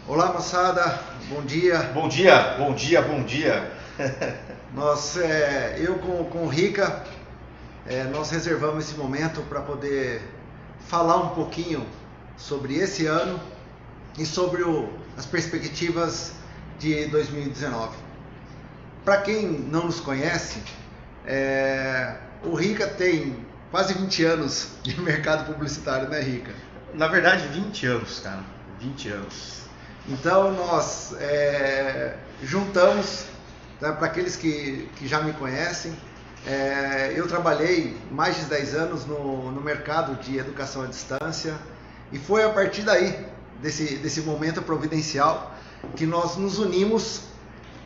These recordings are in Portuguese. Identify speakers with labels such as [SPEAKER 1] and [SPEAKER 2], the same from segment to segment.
[SPEAKER 1] Olá, moçada, bom dia.
[SPEAKER 2] Bom dia, bom dia, bom dia.
[SPEAKER 1] Eu com o Rica, nós reservamos esse momento para poder falar um pouquinho sobre esse ano e sobre as perspectivas de 2019. Para quem não nos conhece, o Rica tem quase 20 anos de mercado publicitário, né, Rica?
[SPEAKER 2] Na verdade, 20 anos, cara, 20 anos.
[SPEAKER 1] Então nós juntamos, tá, para aqueles que já me conhecem, eu trabalhei mais de 10 anos no mercado de educação à distância e foi a partir daí, desse momento providencial, que nós nos unimos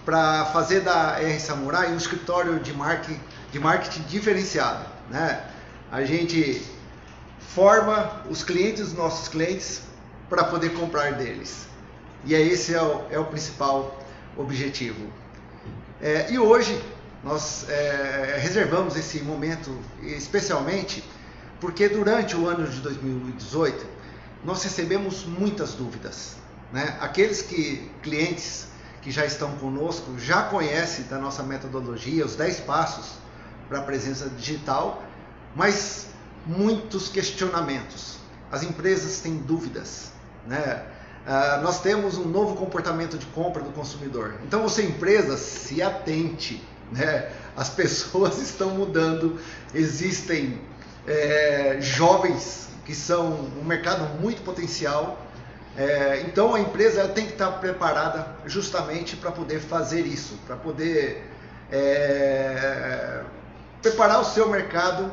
[SPEAKER 1] para fazer da R Samurai um escritório de marketing diferenciado, né? A gente forma os clientes, os nossos clientes, para poder comprar deles. E esse é o principal objetivo. E hoje nós reservamos esse momento especialmente porque durante o ano de 2018 nós recebemos muitas dúvidas, né? Aqueles clientes que já estão conosco já conhecem da nossa metodologia, os 10 passos para a presença digital, mas muitos questionamentos. As empresas têm dúvidas, né? Nós temos um novo comportamento de compra do consumidor. Então você, empresa, se atente, né? As pessoas estão mudando, existem jovens que são um mercado muito potencial. Então a empresa tem que estar preparada justamente para poder fazer isso, para poder preparar o seu mercado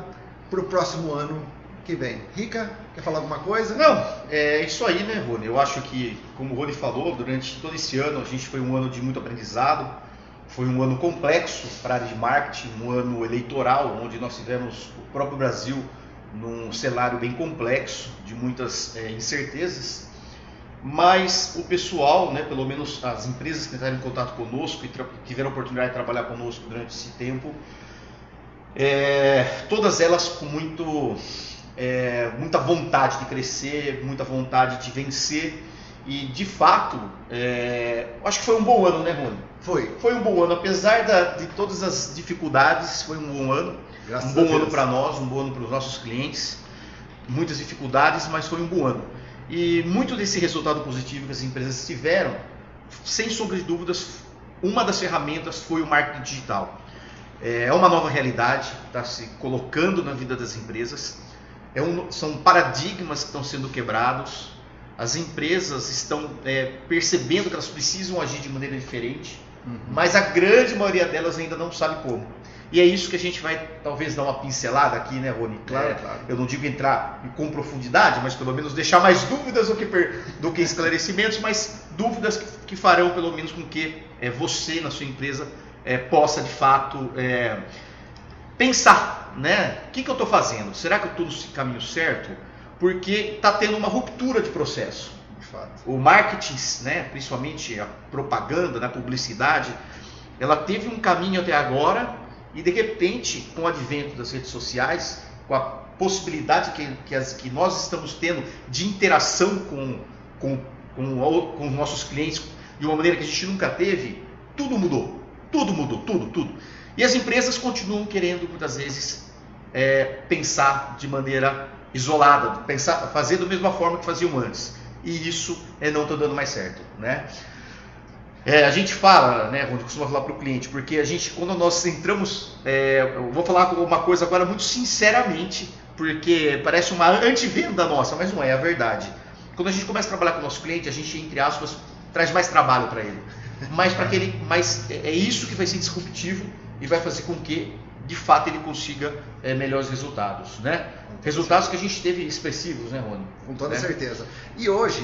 [SPEAKER 1] para o próximo ano que vem. Rica, quer falar alguma coisa?
[SPEAKER 2] Não, é isso aí, né, Rony? Eu acho que, como o Rony falou, durante todo esse ano a gente foi um ano de muito aprendizado, foi um ano complexo para a área de marketing, um ano eleitoral, onde nós tivemos o próprio Brasil num cenário bem complexo, de muitas incertezas, mas o pessoal, né, pelo menos as empresas que entraram em contato conosco e tiveram a oportunidade de trabalhar conosco durante esse tempo, todas elas com muita vontade de crescer, muita vontade de vencer e, de fato, acho que foi um bom ano, né, Rony? Foi um bom ano, apesar de todas as dificuldades, foi um bom ano. Um bom ano para nós, um bom ano para os nossos clientes, muitas dificuldades, mas foi um bom ano. E muito desse resultado positivo que as empresas tiveram, sem sombra de dúvidas, uma das ferramentas foi o marketing digital. É uma nova realidade, está se colocando na vida das empresas, são paradigmas que estão sendo quebrados, as empresas estão percebendo que elas precisam agir de maneira diferente, mas a grande maioria delas ainda não sabe como. E é isso que a gente vai talvez dar uma pincelada aqui, né, Rony?
[SPEAKER 1] Claro.
[SPEAKER 2] Eu não digo entrar com profundidade, mas pelo menos deixar mais dúvidas do que esclarecimentos, mas dúvidas que farão pelo menos com que você na sua empresa possa de fato pensar, né? O que eu estou fazendo? Será que eu estou no caminho certo? Porque está tendo uma ruptura de processo.
[SPEAKER 1] De fato.
[SPEAKER 2] O marketing, né, principalmente a propaganda, a publicidade, ela teve um caminho até agora e de repente, com o advento das redes sociais, com a possibilidade que nós estamos tendo de interação com os nossos clientes de uma maneira que a gente nunca teve, tudo mudou. Tudo. E as empresas continuam querendo, muitas vezes, pensar de maneira isolada, fazer da mesma forma que faziam antes. E isso não está dando mais certo, né? A gente fala, né, Rony, costuma falar para o cliente, porque quando nós entramos, eu vou falar uma coisa agora muito sinceramente, porque parece uma antivenda nossa, mas não é a verdade. Quando a gente começa a trabalhar com o nosso cliente, a gente, entre aspas, traz mais trabalho para ele. Mas é isso que vai ser disruptivo e vai fazer com que, de fato, ele consiga melhores resultados, né? Resultados que a gente teve expressivos, né, Rony?
[SPEAKER 1] Com toda certeza. E hoje,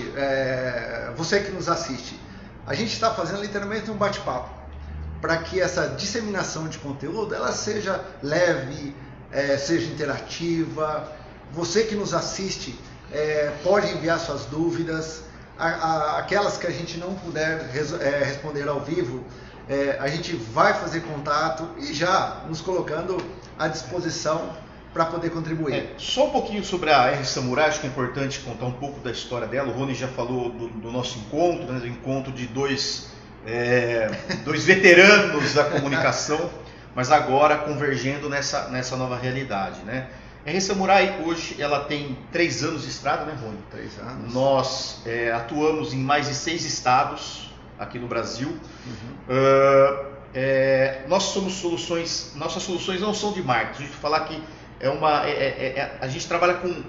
[SPEAKER 1] você que nos assiste, a gente está fazendo literalmente um bate-papo para que essa disseminação de conteúdo ela seja leve, seja interativa. Você que nos assiste pode enviar suas dúvidas, aquelas que a gente não puder responder ao vivo, a gente vai fazer contato e já nos colocando à disposição para poder contribuir.
[SPEAKER 2] Só um pouquinho sobre a R Samurai, acho que é importante contar um pouco da história dela. O Rony já falou do nosso encontro, né, do encontro de dois veteranos da comunicação, mas agora convergendo nessa nova realidade, né? A R Samurai hoje ela tem 3 anos de estrada, né, Rony?
[SPEAKER 1] 3 anos.
[SPEAKER 2] Nós atuamos em mais de 6 estados aqui no Brasil. Nossas soluções não são de marketing. A gente falar que a gente trabalha com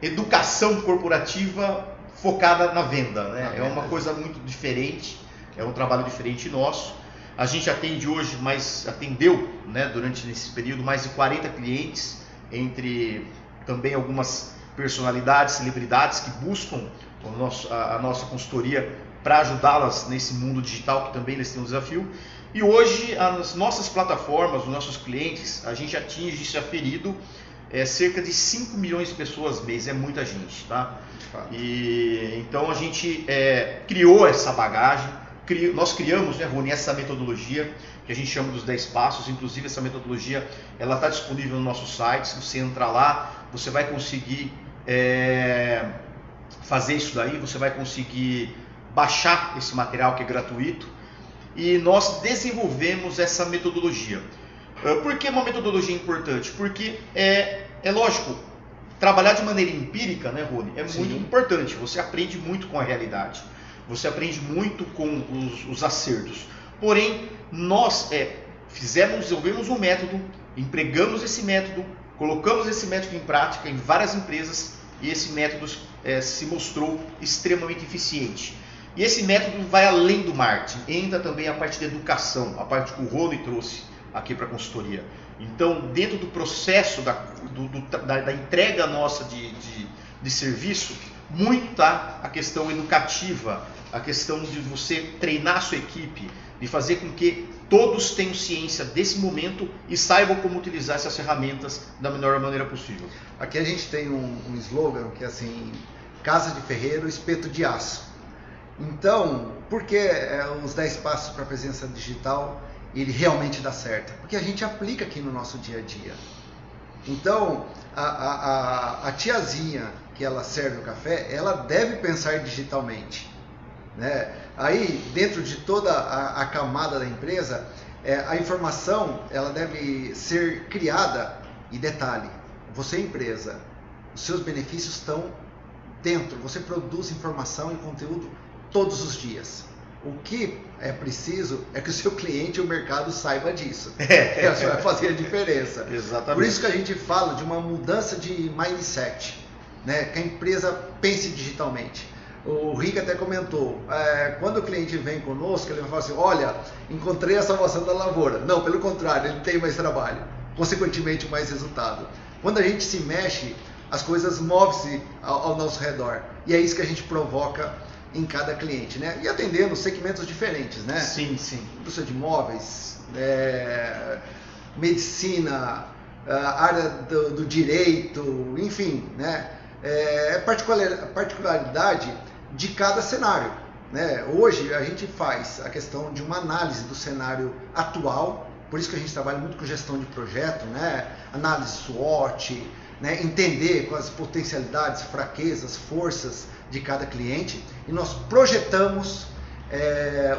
[SPEAKER 2] educação corporativa focada na venda, né? É uma coisa muito diferente, é um trabalho diferente nosso. A gente atendeu, né, durante esse período mais de 40 clientes, entre também algumas personalidades, celebridades que buscam a nossa consultoria para ajudá-las nesse mundo digital, que também eles têm um desafio. E hoje, as nossas plataformas, os nossos clientes, a gente atinge, isso é aferido, cerca de 5 milhões de pessoas mês, é muita gente, tá? E então a gente criou essa bagagem, nós criamos, né, Rony, essa metodologia que a gente chama dos 10 passos. Inclusive essa metodologia ela está disponível no nosso site. Se você entrar lá, você vai conseguir fazer isso daí, você vai conseguir baixar esse material que é gratuito. E nós desenvolvemos essa metodologia. Por que uma metodologia importante? Porque é lógico, trabalhar de maneira empírica, né, Rony, é muito importante. Você aprende muito com a realidade, você aprende muito com os acertos. Porém, nós desenvolvemos um método, empregamos esse método, colocamos esse método em prática em várias empresas e esse método se mostrou extremamente eficiente. E esse método vai além do marketing, entra também a parte da educação, a parte que o Rony trouxe aqui para a consultoria. Então, dentro do processo da entrega nossa de serviço, muito está a questão educativa, a questão de você treinar a sua equipe, de fazer com que todos tenham ciência desse momento e saibam como utilizar essas ferramentas da melhor maneira possível.
[SPEAKER 1] Aqui a gente tem um slogan que é assim: casa de ferreiro, espeto de aço. Então, por que os 10 passos para a presença digital ele realmente dá certo? Porque a gente aplica aqui no nosso dia a dia. Então, a tiazinha que ela serve o café, ela deve pensar digitalmente, né? Aí, dentro de toda a camada da empresa, a informação ela deve ser criada. E detalhe, você empresa, os seus benefícios estão dentro, você produz informação e conteúdo todos os dias. O que é preciso é que o seu cliente e o mercado saiba disso. Isso vai fazer a diferença.
[SPEAKER 2] Exatamente.
[SPEAKER 1] Por isso que a gente fala de uma mudança de mindset, né? Que a empresa pense digitalmente. O Rick até comentou, quando o cliente vem conosco, ele vai falar assim: olha, encontrei a salvação da lavoura. Não, pelo contrário, ele tem mais trabalho, consequentemente mais resultado. Quando a gente se mexe, as coisas movem-se ao nosso redor. E é isso que a gente provoca em cada cliente, né? E atendendo segmentos diferentes, né?
[SPEAKER 2] Sim, sim.
[SPEAKER 1] Indústria de móveis, medicina, área do direito, enfim, né? Particularidade de cada cenário, né? Hoje a gente faz a questão de uma análise do cenário atual, por isso que a gente trabalha muito com gestão de projeto, né? Análise SWOT, né? Entender quais as potencialidades, fraquezas, forças de cada cliente, e nós projetamos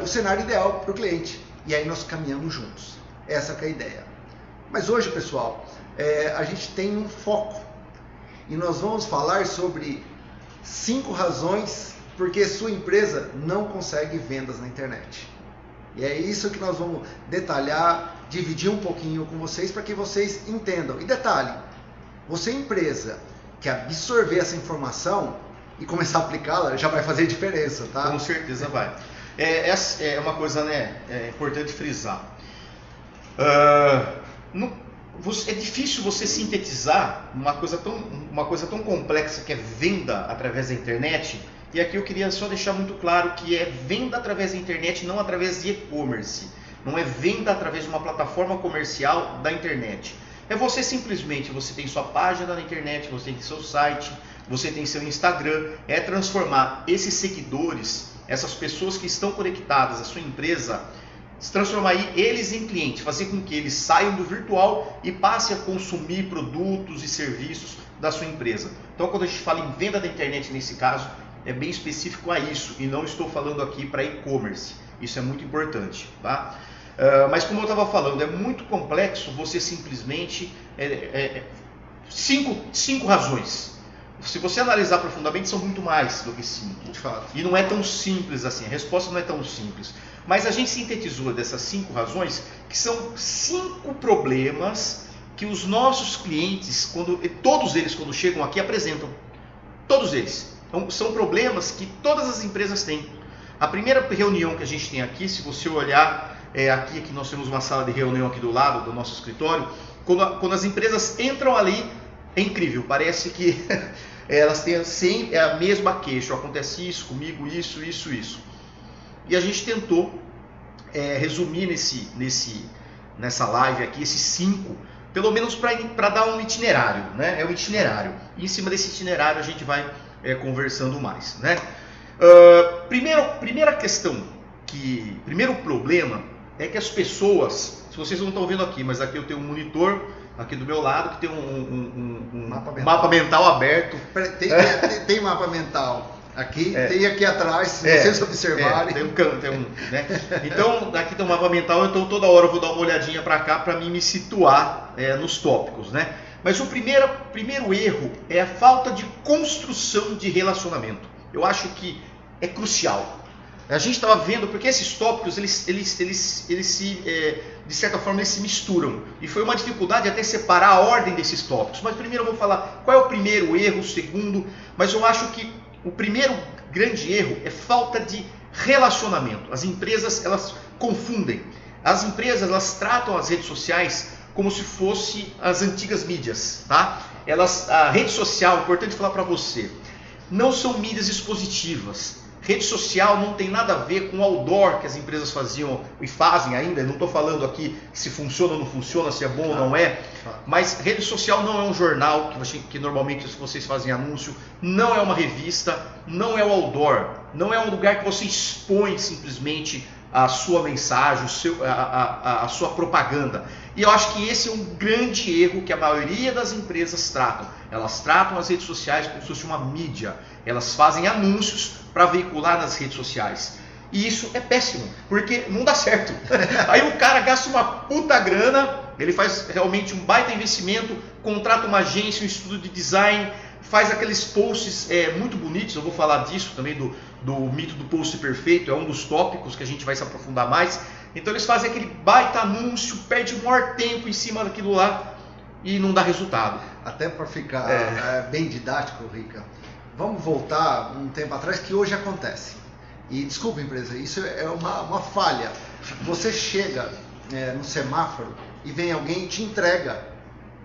[SPEAKER 1] o cenário ideal para o cliente, e aí nós caminhamos juntos. Essa que é a ideia. Mas hoje, pessoal, a gente tem um foco, e nós vamos falar sobre 5 razões porque sua empresa não consegue vendas na internet. E é isso que nós vamos detalhar, dividir um pouquinho com vocês para que vocês entendam. E detalhe, você empresa que absorver essa informação e começar a aplicá-la, já vai fazer diferença, tá?
[SPEAKER 2] Com certeza vai. É uma coisa, né, importante frisar. É difícil você sintetizar uma coisa tão complexa que é venda através da internet. E aqui eu queria só deixar muito claro que é venda através da internet, não através de e-commerce. Não é venda através de uma plataforma comercial da internet. É você simplesmente, você tem sua página na internet, você tem seu site, você tem seu Instagram. É transformar esses seguidores, essas pessoas que estão conectadas à sua empresa, se transformar eles em clientes, fazer com que eles saiam do virtual e passem a consumir produtos e serviços da sua empresa. Então, quando a gente fala em venda da internet, nesse caso, é bem específico a isso, e não estou falando aqui para e-commerce. Isso é muito importante, tá? Mas como eu estava falando, é muito complexo você simplesmente... Cinco razões. Se você analisar profundamente, são muito mais do que 5.
[SPEAKER 1] De fato.
[SPEAKER 2] E não é tão simples assim, a resposta não é tão simples. Mas a gente sintetizou dessas 5 razões, que são 5 problemas que os nossos clientes, todos eles quando chegam aqui, apresentam. Todos eles. Então, são problemas que todas as empresas têm. A primeira reunião que a gente tem aqui, se você olhar, aqui que nós temos uma sala de reunião aqui do lado do nosso escritório, quando as empresas entram ali, é incrível, parece que elas têm sempre a mesma queixa, acontece isso comigo, isso. E a gente tentou resumir nessa live aqui, esses 5, pelo menos para dar um itinerário, né? É um itinerário. E em cima desse itinerário a gente vai conversando mais, né? Primeira questão, primeiro problema é que as pessoas, se vocês não estão vendo aqui, mas aqui eu tenho um monitor aqui do meu lado que tem um mapa mental aberto.
[SPEAKER 1] Tem mapa mental aqui, tem aqui atrás, se vocês observarem.
[SPEAKER 2] Né? Então, aqui tem um mapa mental, então toda hora eu vou dar uma olhadinha para cá para me situar nos tópicos, né? Mas o primeiro erro é a falta de construção de relacionamento. Eu acho que é crucial. A gente estava vendo, porque esses tópicos, eles se, de certa forma, eles se misturam. E foi uma dificuldade até separar a ordem desses tópicos. Mas primeiro eu vou falar qual é o primeiro erro, o segundo. Mas eu acho que o primeiro grande erro é falta de relacionamento. As empresas, elas confundem. As empresas, elas tratam as redes sociais como se fosse as antigas mídias, tá? A rede social, é importante falar para você, não são mídias expositivas. Rede social não tem nada a ver com o outdoor que as empresas faziam e fazem ainda. Não estou falando aqui se funciona ou não funciona, se é bom ou não é. Mas rede social não é um jornal que normalmente vocês fazem anúncio, não é uma revista, não é o outdoor, não é um lugar que você expõe simplesmente a sua mensagem, a sua propaganda. E eu acho que esse é um grande erro que a maioria das empresas tratam. Elas tratam as redes sociais como se fosse uma mídia. Elas fazem anúncios para veicular nas redes sociais. E isso é péssimo, porque não dá certo. Aí o cara gasta uma puta grana, ele faz realmente um baita investimento, contrata uma agência, um estudo de design, faz aqueles posts muito bonitos. Eu vou falar disso também, do mito do post perfeito, é um dos tópicos que a gente vai se aprofundar mais. Então eles fazem aquele baita anúncio, perde o maior tempo em cima daquilo lá e não dá resultado.
[SPEAKER 1] Até para ficar bem didático, Rica, vamos voltar um tempo atrás, que hoje acontece. E desculpa, empresa, isso é uma falha. Você chega no semáforo e vem alguém e te entrega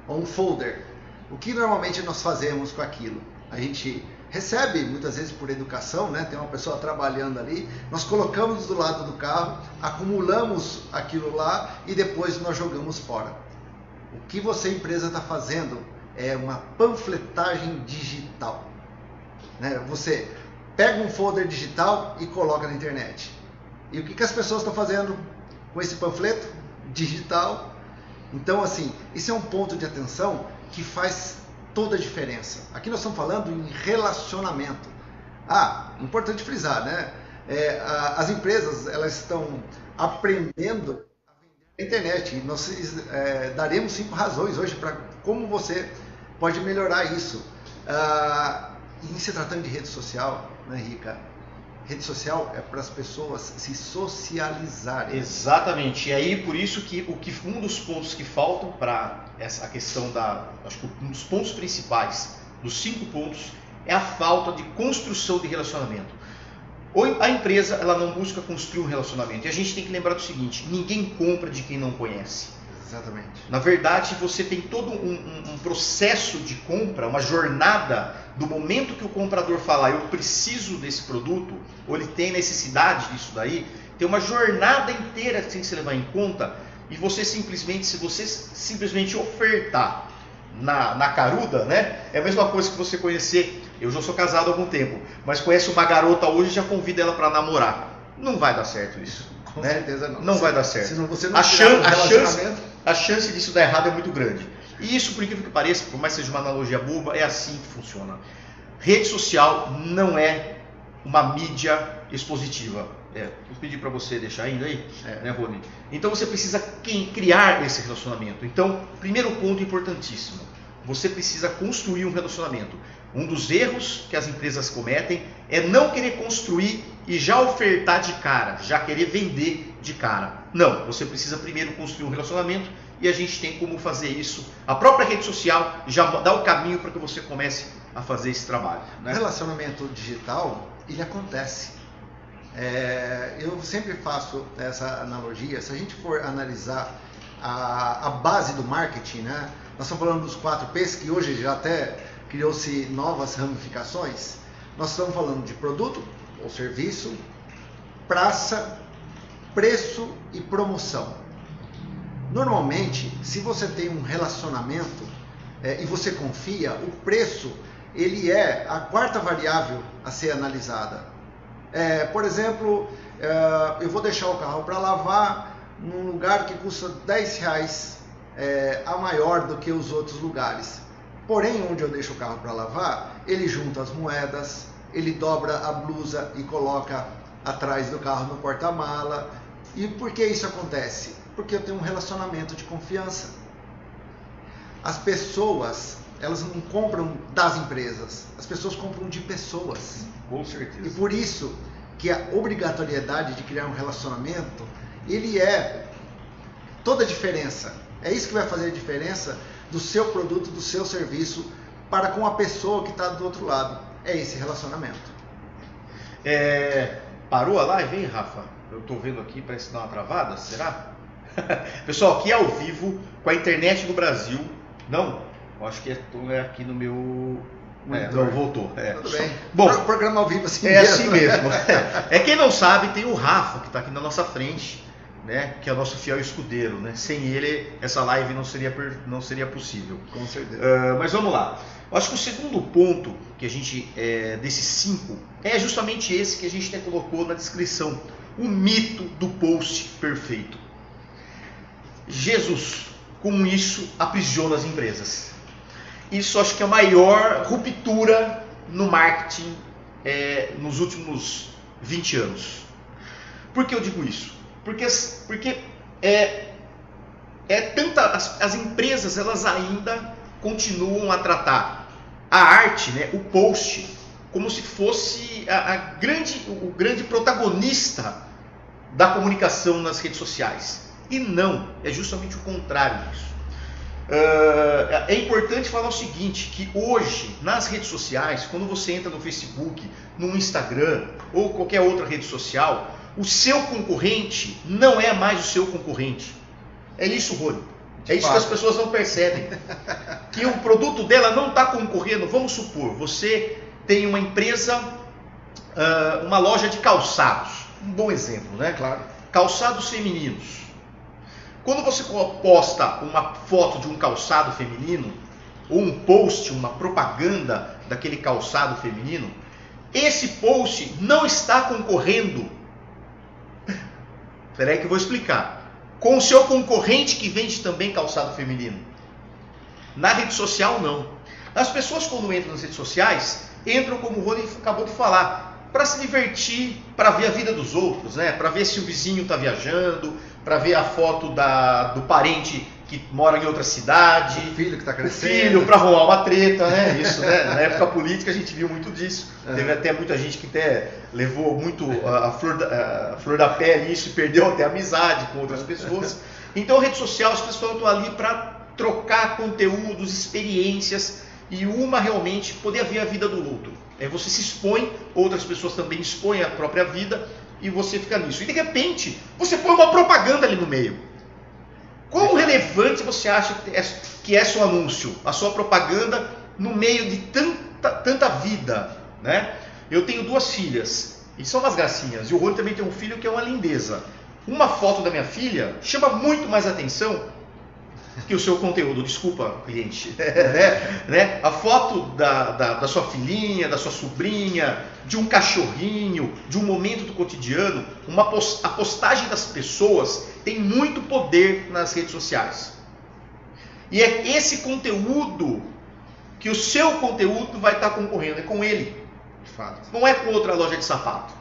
[SPEAKER 1] um folder. O que normalmente nós fazemos com aquilo? A gente recebe, muitas vezes por educação, né? Tem uma pessoa trabalhando ali, nós colocamos do lado do carro, acumulamos aquilo lá e depois nós jogamos fora. O que você, empresa, está fazendo é uma panfletagem digital. Né? Você pega um folder digital e coloca na internet. E o que as pessoas estão fazendo com esse panfleto digital? Então, assim, isso é um ponto de atenção que faz toda a diferença. Aqui nós estamos falando em relacionamento. Importante frisar, né? As empresas, elas estão aprendendo a vender na internet. E nós daremos 5 razões hoje para como você pode melhorar isso. Em se tratando de rede social, né, Rica? Rede social é para as pessoas se socializarem.
[SPEAKER 2] Exatamente. E aí, por isso que um dos pontos que faltam para essa questão acho que um dos pontos principais dos 5 pontos é a falta de construção de relacionamento. A empresa, ela não busca construir um relacionamento. E a gente tem que lembrar do seguinte: ninguém compra de quem não conhece.
[SPEAKER 1] Exatamente.
[SPEAKER 2] Na verdade, você tem todo um processo de compra, uma jornada do momento que o comprador fala, eu preciso desse produto, ou ele tem necessidade disso daí, tem uma jornada inteira que tem que se levar em conta, e você simplesmente, se você simplesmente ofertar na caruda, né? É a mesma coisa que você conhecer, eu já sou casado há algum tempo, mas conhece uma garota hoje e já convida ela para namorar. Não vai dar certo isso.
[SPEAKER 1] Com
[SPEAKER 2] né?
[SPEAKER 1] certeza não.
[SPEAKER 2] Não vai dar certo.
[SPEAKER 1] Senão você não criar um relacionamento.
[SPEAKER 2] A chance disso dar errado é muito grande. E isso, por incrível que pareça, por mais que seja uma analogia boba, é assim que funciona. Rede social não é uma mídia expositiva. Eu pedi para você deixar ainda aí, né, Rony? Então você precisa criar esse relacionamento. Então, primeiro ponto importantíssimo, você precisa construir um relacionamento. Um dos erros que as empresas cometem é não querer construir e já ofertar de cara, já querer vender de cara. Não, você precisa primeiro construir um relacionamento e a gente tem como fazer isso. A própria rede social já dá o caminho para que você comece a fazer esse trabalho, né?
[SPEAKER 1] O relacionamento digital, ele acontece. Eu sempre faço essa analogia. Se a gente for analisar a base do marketing, né? Nós estamos falando dos 4 P's, que hoje já até criou-se novas ramificações. Nós estamos falando de produto ou serviço, praça, preço e promoção. Normalmente, se você tem um relacionamento e você confia, o preço ele é a 4ª variável a ser analisada. Por exemplo, eu vou deixar o carro para lavar num lugar que custa R$10 a maior do que os outros lugares. Porém, onde eu deixo o carro para lavar, ele junta as moedas, ele dobra a blusa e coloca atrás do carro no porta-mala. E por que isso acontece? Porque eu tenho um relacionamento de confiança. As pessoas, elas não compram das empresas, as pessoas compram de pessoas.
[SPEAKER 2] Com certeza.
[SPEAKER 1] E por isso que a obrigatoriedade de criar um relacionamento, ele é toda a diferença. É isso que vai fazer a diferença do seu produto, do seu serviço para com a pessoa que está do outro lado. É esse relacionamento.
[SPEAKER 2] Parou a live, hein, Rafa? Eu estou vendo aqui, parece dar uma travada, será? Pessoal, aqui é ao vivo, com a internet no Brasil. Não, eu acho que é aqui no meu... não, voltou.
[SPEAKER 1] Tudo bem.
[SPEAKER 2] Bom,
[SPEAKER 1] o programa ao vivo assim
[SPEAKER 2] mesmo. Assim mesmo. Quem não sabe, tem o Rafa, que está aqui na nossa frente, né, que é o nosso fiel escudeiro, né? Sem ele, essa live não seria possível.
[SPEAKER 1] Com certeza.
[SPEAKER 2] Mas vamos lá. Eu acho que o segundo ponto que a gente, desses 5, é justamente esse que a gente até colocou na descrição. O mito do post perfeito. Jesus, com isso, aprisiona as empresas. Isso acho que é a maior ruptura no marketing nos últimos 20 anos. Por que eu digo isso? Porque as empresas elas ainda continuam a tratar a arte, né, o post, como se fosse o grande protagonista da comunicação nas redes sociais. E não, é justamente o contrário disso. É importante falar o seguinte, que hoje nas redes sociais, quando você entra no Facebook, no Instagram ou qualquer outra rede social, o seu concorrente não é mais o seu concorrente. É isso, Rony. É isso que as pessoas não percebem. Que o produto dela não está concorrendo. Vamos supor, você tem uma empresa, uma loja de calçados. Um bom exemplo, né?
[SPEAKER 1] Claro.
[SPEAKER 2] Calçados femininos. Quando você posta uma foto de um calçado feminino, ou um post, uma propaganda daquele calçado feminino, esse post não está concorrendo. Espera aí que eu vou explicar. Com o seu concorrente que vende também calçado feminino. Na rede social, não. As pessoas, quando entram nas redes sociais, entram, como o Rony acabou de falar, para se divertir, para ver a vida dos outros, né? Para ver se o vizinho está viajando, para ver a foto do parente que mora em outra cidade,
[SPEAKER 1] o filho que está crescendo,
[SPEAKER 2] o filho para rolar uma treta, né? Isso, né? Na época política a gente viu muito disso. Teve até muita gente que até levou muito a flor da pele isso e perdeu até amizade com outras pessoas. Então a rede social, as pessoas estão ali para trocar conteúdos, experiências e uma realmente poder ver a vida do outro. Você se expõe, outras pessoas também expõem a própria vida e você fica nisso. E de repente, você põe uma propaganda ali no meio. Quão relevante você acha que é seu anúncio, a sua propaganda no meio de tanta vida, né? Eu tenho 2 filhas, e são umas gracinhas, e o Rony também tem um filho que é uma lindeza. Uma foto da minha filha chama muito mais atenção que o seu conteúdo, desculpa, cliente, né? A foto da sua filhinha, da sua sobrinha, de um cachorrinho, de um momento do cotidiano, a postagem das pessoas tem muito poder nas redes sociais. E é esse conteúdo que o seu conteúdo vai estar concorrendo, é com ele.
[SPEAKER 1] De fato.
[SPEAKER 2] Não é com outra loja de sapato.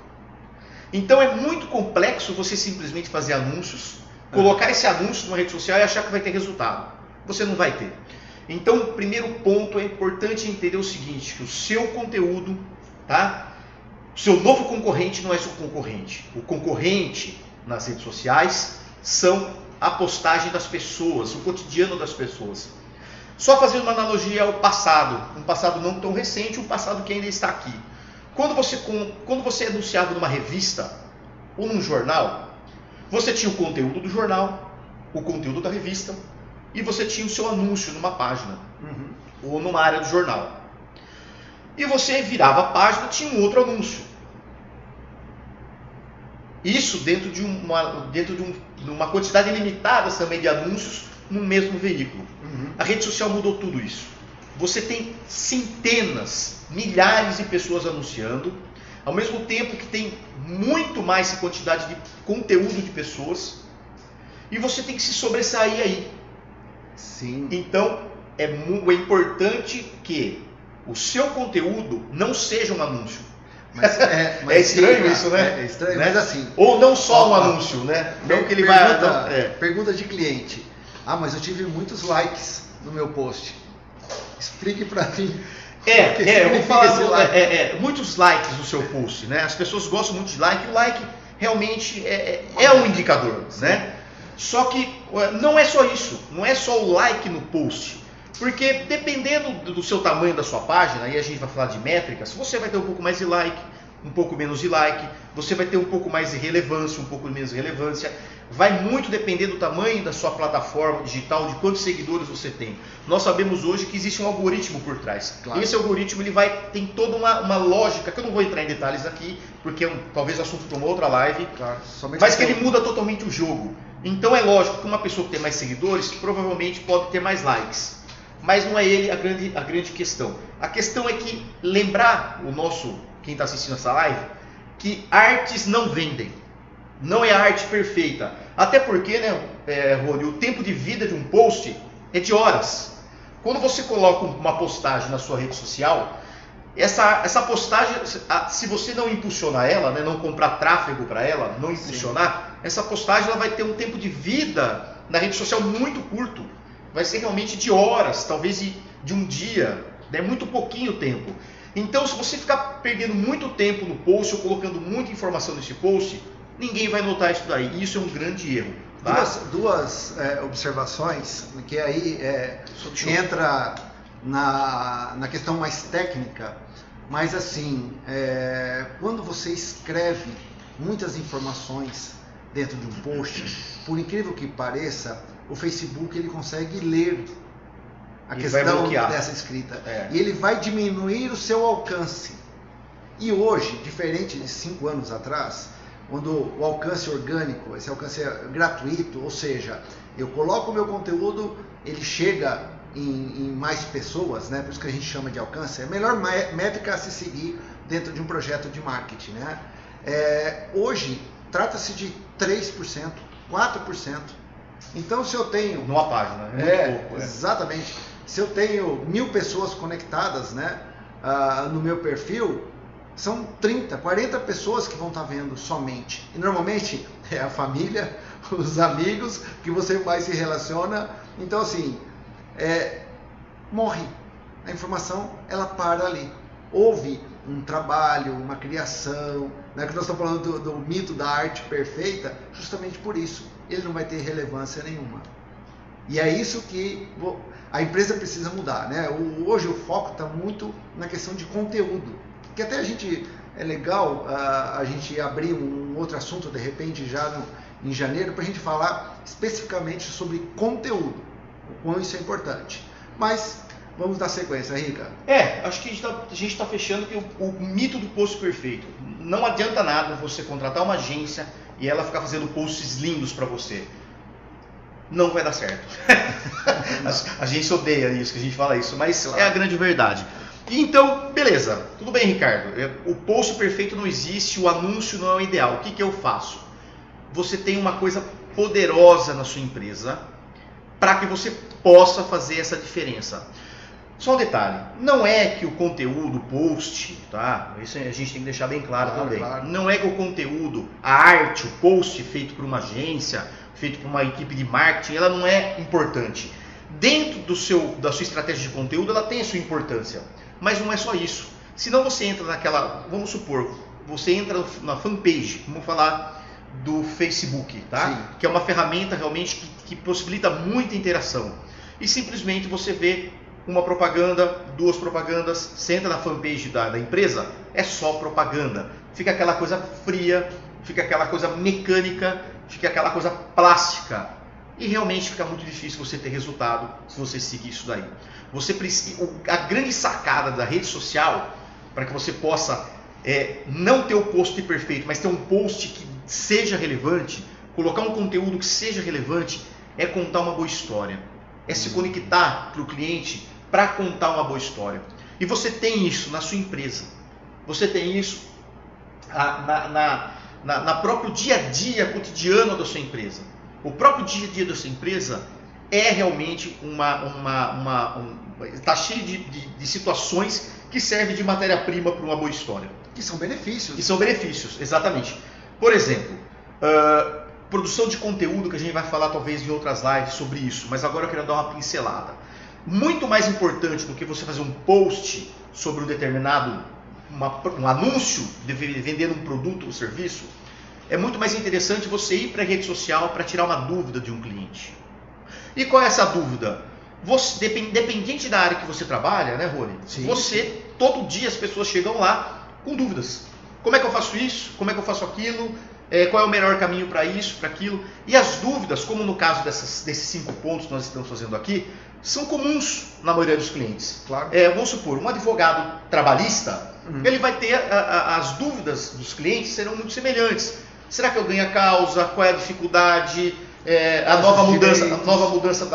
[SPEAKER 2] Então é muito complexo você simplesmente fazer anúncios, colocar esse anúncio numa rede social e achar que vai ter resultado. Você não vai ter. Então, o primeiro ponto, é importante entender o seguinte, que o seu conteúdo, tá? O seu novo concorrente não é seu concorrente. O concorrente nas redes sociais são a postagem das pessoas, o cotidiano das pessoas. Só fazendo uma analogia ao passado, um passado não tão recente, um passado que ainda está aqui. Quando você é anunciado numa revista ou num jornal, você tinha o conteúdo do jornal, o conteúdo da revista, e você tinha o seu anúncio numa página, ou numa área do jornal. E você virava a página, tinha um outro anúncio. Isso dentro de uma quantidade limitada também de anúncios no mesmo veículo. A rede social mudou tudo isso. Você tem centenas, milhares de pessoas anunciando, ao mesmo tempo que tem muito mais quantidade de conteúdo de pessoas, e você tem que se sobressair aí.
[SPEAKER 1] Sim.
[SPEAKER 2] Então, é importante que o seu conteúdo não seja um anúncio.
[SPEAKER 1] Mas
[SPEAKER 2] é estranho isso, né?
[SPEAKER 1] É estranho,
[SPEAKER 2] né?
[SPEAKER 1] Mas assim...
[SPEAKER 2] Ou não só um anúncio, né? Não que ele
[SPEAKER 1] Pergunta de cliente. Ah, mas eu tive muitos likes no meu post. Explique para mim.
[SPEAKER 2] Eu vou falar muitos likes no seu post, né? As pessoas gostam muito de like. O like realmente é um indicador, né? Só que não é só isso. Não é só o like no post. Porque dependendo do seu tamanho da sua página, aí a gente vai falar de métricas, você vai ter um pouco mais de like, um pouco menos de like, você vai ter um pouco mais de relevância, um pouco menos de relevância. Vai muito depender do tamanho da sua plataforma digital, de quantos seguidores você tem. Nós sabemos hoje que existe um algoritmo por trás. Claro. E esse algoritmo tem toda uma lógica, que eu não vou entrar em detalhes aqui, porque é talvez assunto para uma outra live, claro, mas que ele muda totalmente o jogo. Então é lógico que uma pessoa que tem mais seguidores provavelmente pode ter mais likes. Mas não é ele a grande questão. A questão é que lembrar quem está assistindo essa live, que artes não vendem. Não é a arte perfeita. Até porque, né, Rony, o tempo de vida de um post é de horas. Quando você coloca uma postagem na sua rede social, essa postagem, se você não impulsionar ela, né, não comprar tráfego para ela, não impulsionar, essa postagem ela vai ter um tempo de vida na rede social muito curto. Vai ser realmente de horas, talvez de um dia, né, muito pouquinho tempo. Então, se você ficar perdendo muito tempo no post ou colocando muita informação nesse post, ninguém vai notar isso daí. E isso é um grande erro. Tá?
[SPEAKER 1] Duas observações, que aí entra na questão mais técnica, mas assim, quando você escreve muitas informações dentro de um post, por incrível que pareça, o Facebook ele consegue ler a questão dessa escrita. E ele vai diminuir o seu alcance. E hoje, diferente de 5 anos atrás, quando o alcance orgânico, esse alcance é gratuito, ou seja, eu coloco o meu conteúdo, ele chega em mais pessoas, né? Por isso que a gente chama de alcance, é a melhor métrica a se seguir dentro de um projeto de marketing, né? Hoje, trata-se de 3%, 4%. Então, se eu tenho...
[SPEAKER 2] Numa página, é pouco.
[SPEAKER 1] Exatamente. Se eu tenho 1000 pessoas conectadas, né, no meu perfil, são 30, 40 pessoas que vão estar vendo somente. E normalmente é a família, os amigos que você mais se relaciona. Então, assim, morre. A informação, ela para ali. Houve um trabalho, uma criação, né, que nós estamos falando do mito da arte perfeita, justamente por isso. Ele não vai ter relevância nenhuma. E é isso que a empresa precisa mudar, né? Hoje o foco está muito na questão de conteúdo. Que até é legal a gente abrir um outro assunto, de repente, já em janeiro, para a gente falar especificamente sobre conteúdo, o quão isso é importante. Mas vamos dar sequência, Rica.
[SPEAKER 2] Acho que a gente está fechando que o mito do post perfeito. Não adianta nada você contratar uma agência e ela ficar fazendo posts lindos para você. não vai dar certo. A gente odeia isso, que a gente fala isso, mas é a grande verdade. E então, beleza, tudo bem, Ricardo, o post perfeito não existe, o anúncio não é o ideal. O que eu faço? Você tem uma coisa poderosa na sua empresa para que você possa fazer essa diferença. Só um detalhe, não é que o conteúdo, o post, tá? Isso a gente tem que deixar bem claro também. Claro. Não é que o conteúdo, a arte, o post feito por uma agência, feito por uma equipe de marketing, ela não é importante. Dentro da sua estratégia de conteúdo, ela tem a sua importância. Mas não é só isso. Senão você entra naquela, vamos supor, você entra na fanpage, vamos falar do Facebook, tá? Sim. Que é uma ferramenta realmente que possibilita muita interação. E simplesmente você vê uma propaganda, duas propagandas, você entra na fanpage da empresa, é só propaganda. Fica aquela coisa fria, fica aquela coisa mecânica, fica aquela coisa plástica. E realmente fica muito difícil você ter resultado se você seguir isso daí. Você precisa, a grande sacada da rede social, para que você possa não ter o post perfeito, mas ter um post que seja relevante, colocar um conteúdo que seja relevante, é contar uma boa história. É se conectar para o cliente para contar uma boa história. E você tem isso na sua empresa. Você tem isso na próprio dia a dia cotidiano da sua empresa. O próprio dia a dia da sua empresa é realmente está cheio de situações que servem de matéria-prima para uma boa história.
[SPEAKER 1] Que são benefícios.
[SPEAKER 2] E são benefícios, exatamente. Por exemplo, produção de conteúdo, que a gente vai falar talvez em outras lives sobre isso, mas agora eu quero dar uma pincelada. Muito mais importante do que você fazer um post sobre um determinado um anúncio vendendo um produto ou serviço, é muito mais interessante você ir para a rede social para tirar uma dúvida de um cliente. E qual é essa dúvida? Você, dependente da área que você trabalha, né, Rony? Sim. Você, todo dia as pessoas chegam lá com dúvidas. Como é que eu faço isso? Como é que eu faço aquilo? Qual é o melhor caminho para isso, para aquilo? E as dúvidas, como no caso desses 5 pontos que nós estamos fazendo aqui, são comuns na maioria dos clientes.
[SPEAKER 1] Claro.
[SPEAKER 2] Vamos supor, um advogado trabalhista, ele vai ter as dúvidas dos clientes serão muito semelhantes. Será que eu ganho a causa? Qual é a dificuldade? A nova mudança,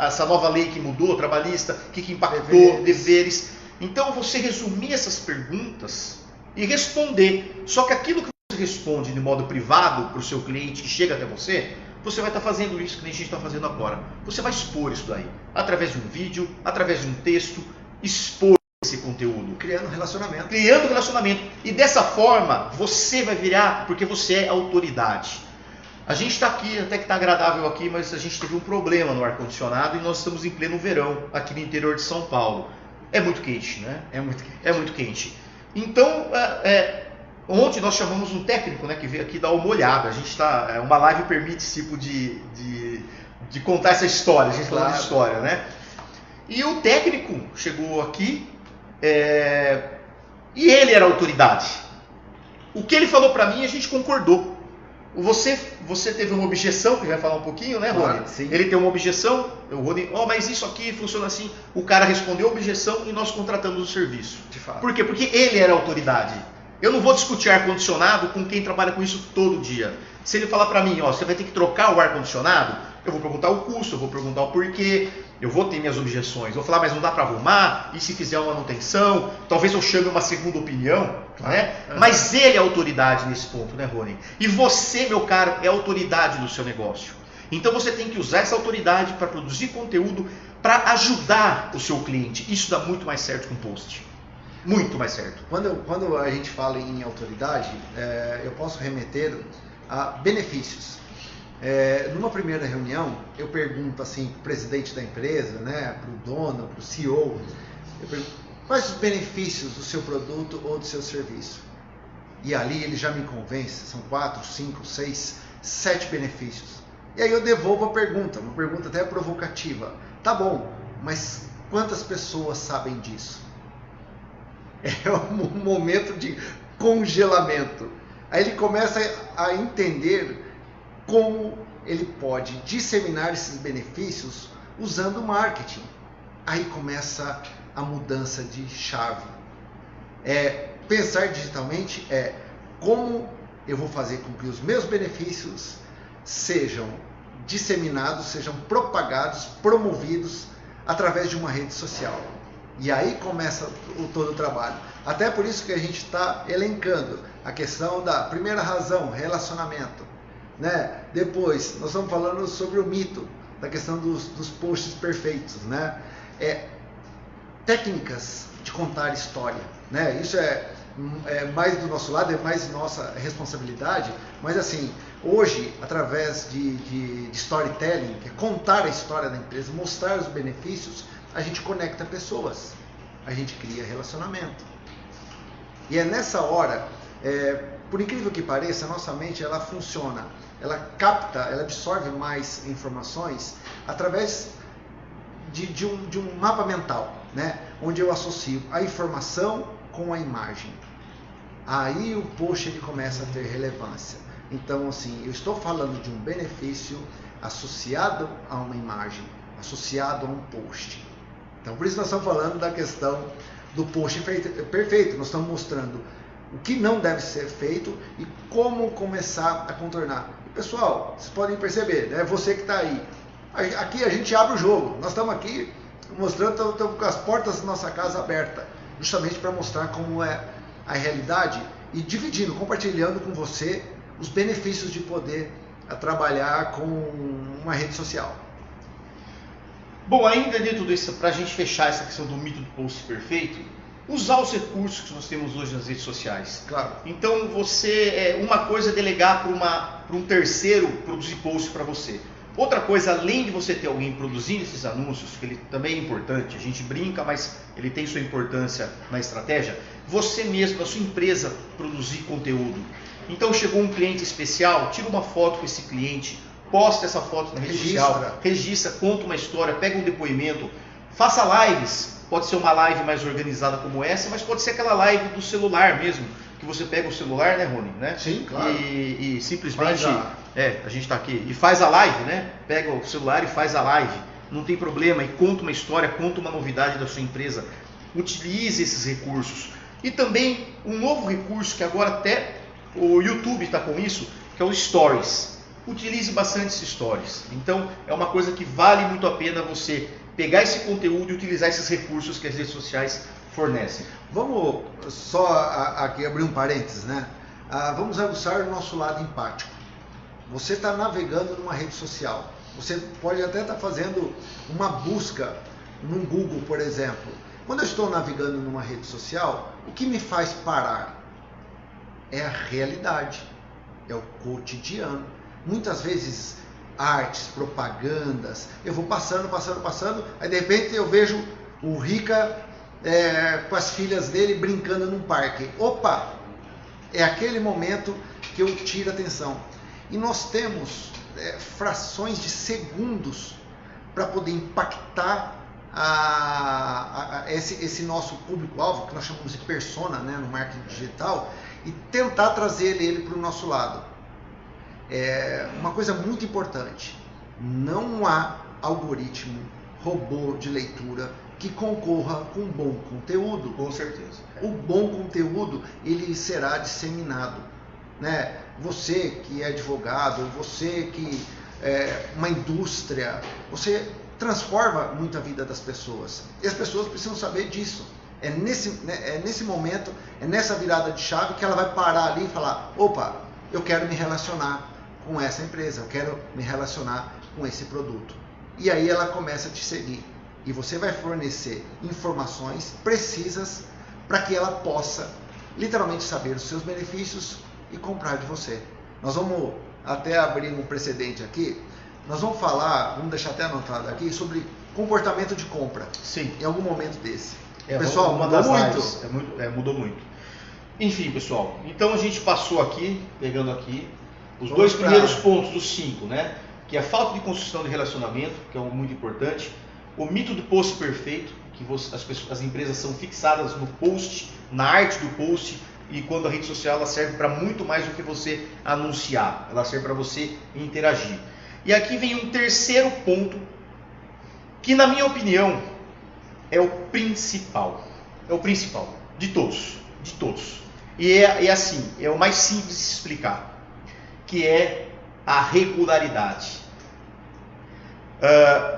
[SPEAKER 2] essa nova lei que mudou, trabalhista, o que impactou, deveres. Então, você resumir essas perguntas e responder. Só que aquilo que você responde de modo privado para o seu cliente que chega até você, você vai estar fazendo isso que a gente está fazendo agora. Você vai expor isso daí, através de um vídeo, através de um texto, expor esse conteúdo.
[SPEAKER 1] Criando relacionamento.
[SPEAKER 2] Criando relacionamento. E dessa forma, você vai virar, porque você é autoridade. A gente está aqui, até que está agradável aqui, mas a gente teve um problema no ar-condicionado e nós estamos em pleno verão, aqui no interior de São Paulo. É muito quente, né?
[SPEAKER 1] É muito quente.
[SPEAKER 2] É muito quente. Então, ontem nós chamamos um técnico, né, que veio aqui dar uma olhada. A gente está, uma live permite esse tipo de contar essa história, a gente falando de história, né? E o técnico chegou aqui e ele era autoridade. O que ele falou para mim, a gente concordou. Você teve uma objeção, que vai falar um pouquinho, né, Rony?
[SPEAKER 1] Sim.
[SPEAKER 2] Ele tem uma objeção, o Rony, mas isso aqui funciona assim. O cara respondeu a objeção e nós contratamos o serviço.
[SPEAKER 1] De fato.
[SPEAKER 2] Por quê? Porque ele era autoridade. Eu não vou discutir ar-condicionado com quem trabalha com isso todo dia. Se ele falar para mim, você vai ter que trocar o ar-condicionado, eu vou perguntar o custo, eu vou perguntar o porquê, eu vou ter minhas objeções. Vou falar, mas não dá para arrumar? E se fizer uma manutenção? Talvez eu chame uma segunda opinião, né? Mas ele é autoridade nesse ponto, né, Rony? E você, meu caro, é autoridade no seu negócio. Então você tem que usar essa autoridade para produzir conteúdo, para ajudar o seu cliente. Isso dá muito mais certo com post. Muito mais certo.
[SPEAKER 1] Quando a gente fala em autoridade, eu posso remeter a benefícios. Numa primeira reunião, eu pergunto assim para o presidente da empresa, né, para o dono, para o CEO, eu pergunto, quais os benefícios do seu produto ou do seu serviço? E ali ele já me convence, são 4, 5, 6, 7 benefícios. E aí eu devolvo a pergunta, uma pergunta até provocativa. Tá bom, mas quantas pessoas sabem disso? É um momento de congelamento. Aí ele começa a entender como ele pode disseminar esses benefícios usando o marketing. Aí começa a mudança de chave. Pensar digitalmente como eu vou fazer com que os meus benefícios sejam disseminados, sejam propagados, promovidos através de uma rede social. E aí começa todo o trabalho. Até por isso que a gente está elencando a questão da primeira razão, relacionamento, né? Depois, nós estamos falando sobre o mito da questão dos posts perfeitos, né? Técnicas de contar história, né? Isso é mais do nosso lado, é mais nossa responsabilidade, mas assim, hoje, através de storytelling, que é contar a história da empresa, mostrar os benefícios, a gente conecta pessoas, a gente cria relacionamento. E é nessa hora, por incrível que pareça, a nossa mente ela funciona, ela capta, ela absorve mais informações através de um mapa mental, né? Onde eu associo a informação com a imagem. Aí o post ele começa a ter relevância. Então, assim, eu estou falando de um benefício associado a uma imagem, associado a um post. Então, por isso nós estamos falando da questão do post perfeito. Nós estamos mostrando o que não deve ser feito e como começar a contornar. E, pessoal, vocês podem perceber, né? Você que está aí. Aqui a gente abre o jogo. Nós estamos aqui mostrando, estamos com as portas da nossa casa abertas, justamente para mostrar como é a realidade e dividindo, compartilhando com você os benefícios de poder trabalhar com uma rede social.
[SPEAKER 2] Bom, ainda dentro disso, para a gente fechar essa questão do mito do post perfeito, usar os recursos que nós temos hoje nas redes sociais.
[SPEAKER 1] Claro.
[SPEAKER 2] Então, uma coisa é delegar para um terceiro produzir post para você. Outra coisa, além de você ter alguém produzindo esses anúncios, que ele também é importante, a gente brinca, mas ele tem sua importância na estratégia, você mesmo, a sua empresa, produzir conteúdo. Então chegou um cliente especial, tira uma foto com esse cliente, posta essa foto na rede social, registra, conta uma história, pega um depoimento, faça lives, pode ser uma live mais organizada como essa, mas pode ser aquela live do celular mesmo, que você pega o celular, né, Rony? Né?
[SPEAKER 1] Sim, claro.
[SPEAKER 2] E simplesmente, a gente está aqui, e faz a live, né? Pega o celular e faz a live, não tem problema, e conta uma história, conta uma novidade da sua empresa, utilize esses recursos. E também um novo recurso que agora até o YouTube está com isso, que é os Stories. Utilize bastante esses Stories. Então é uma coisa que vale muito a pena você pegar esse conteúdo e utilizar esses recursos que as redes sociais fornecem.
[SPEAKER 1] Vamos só aqui abrir um parênteses, né? Vamos aguçar o nosso lado empático. Você está navegando numa rede social. Você pode até estar fazendo uma busca no Google, por exemplo. Quando eu estou navegando numa rede social, o que me faz parar? É a realidade, é o cotidiano. Muitas vezes artes, propagandas, eu vou passando, aí de repente eu vejo o Rica com as filhas dele brincando num parque. Opa, é aquele momento que eu tiro a atenção. E nós temos frações de segundos para poder impactar esse nosso público-alvo, que nós chamamos de persona, né, no marketing digital, e tentar trazer ele para o nosso lado. Uma coisa muito importante, não há algoritmo, robô de leitura que concorra com bom conteúdo.
[SPEAKER 2] Com certeza.
[SPEAKER 1] O bom conteúdo, ele será disseminado, né? Você que é advogado, você que é uma indústria, você transforma muito a vida das pessoas. E as pessoas precisam saber disso. É nesse momento, é nessa virada de chave que ela vai parar ali e falar: opa, eu quero me relacionar com essa empresa, eu quero me relacionar com esse produto. E aí ela começa a te seguir. E você vai fornecer informações precisas para que ela possa literalmente saber os seus benefícios e comprar de você. Nós vamos até abrir um precedente aqui. Nós vamos falar, vamos deixar até anotado aqui, sobre comportamento de compra.
[SPEAKER 2] Sim.
[SPEAKER 1] Em algum momento desse. Pessoal,
[SPEAKER 2] mudou muito. Mudou muito. Enfim, pessoal. Então a gente passou aqui, pegando aqui, os dois primeiros pontos dos 5, né? Que é a falta de construção de relacionamento, que é muito importante. O mito do post perfeito, que as empresas são fixadas no post, na arte do post, e quando a rede social ela serve para muito mais do que você anunciar, ela serve para você interagir. E aqui vem um terceiro ponto, que na minha opinião é o principal. É o principal de todos. E é assim, é o mais simples de se explicar, que é a regularidade.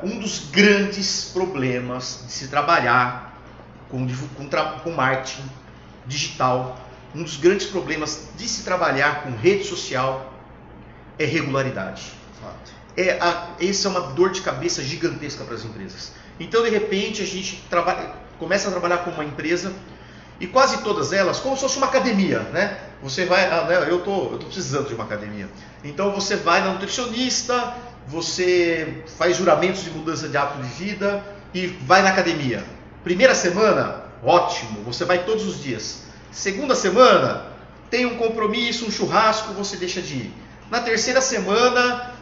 [SPEAKER 2] Um dos grandes problemas de se trabalhar com marketing digital, um dos grandes problemas de se trabalhar com rede social é regularidade. Essa é uma dor de cabeça gigantesca para as empresas. Então, de repente, a gente começa a trabalhar com uma empresa e quase todas elas, como se fosse uma academia, né? Você vai, eu tô precisando de uma academia. Então, você vai na nutricionista, você faz juramentos de mudança de hábito de vida e vai na academia. Primeira semana, ótimo, você vai todos os dias. Segunda semana, tem um compromisso, um churrasco, você deixa de ir. Na terceira semana,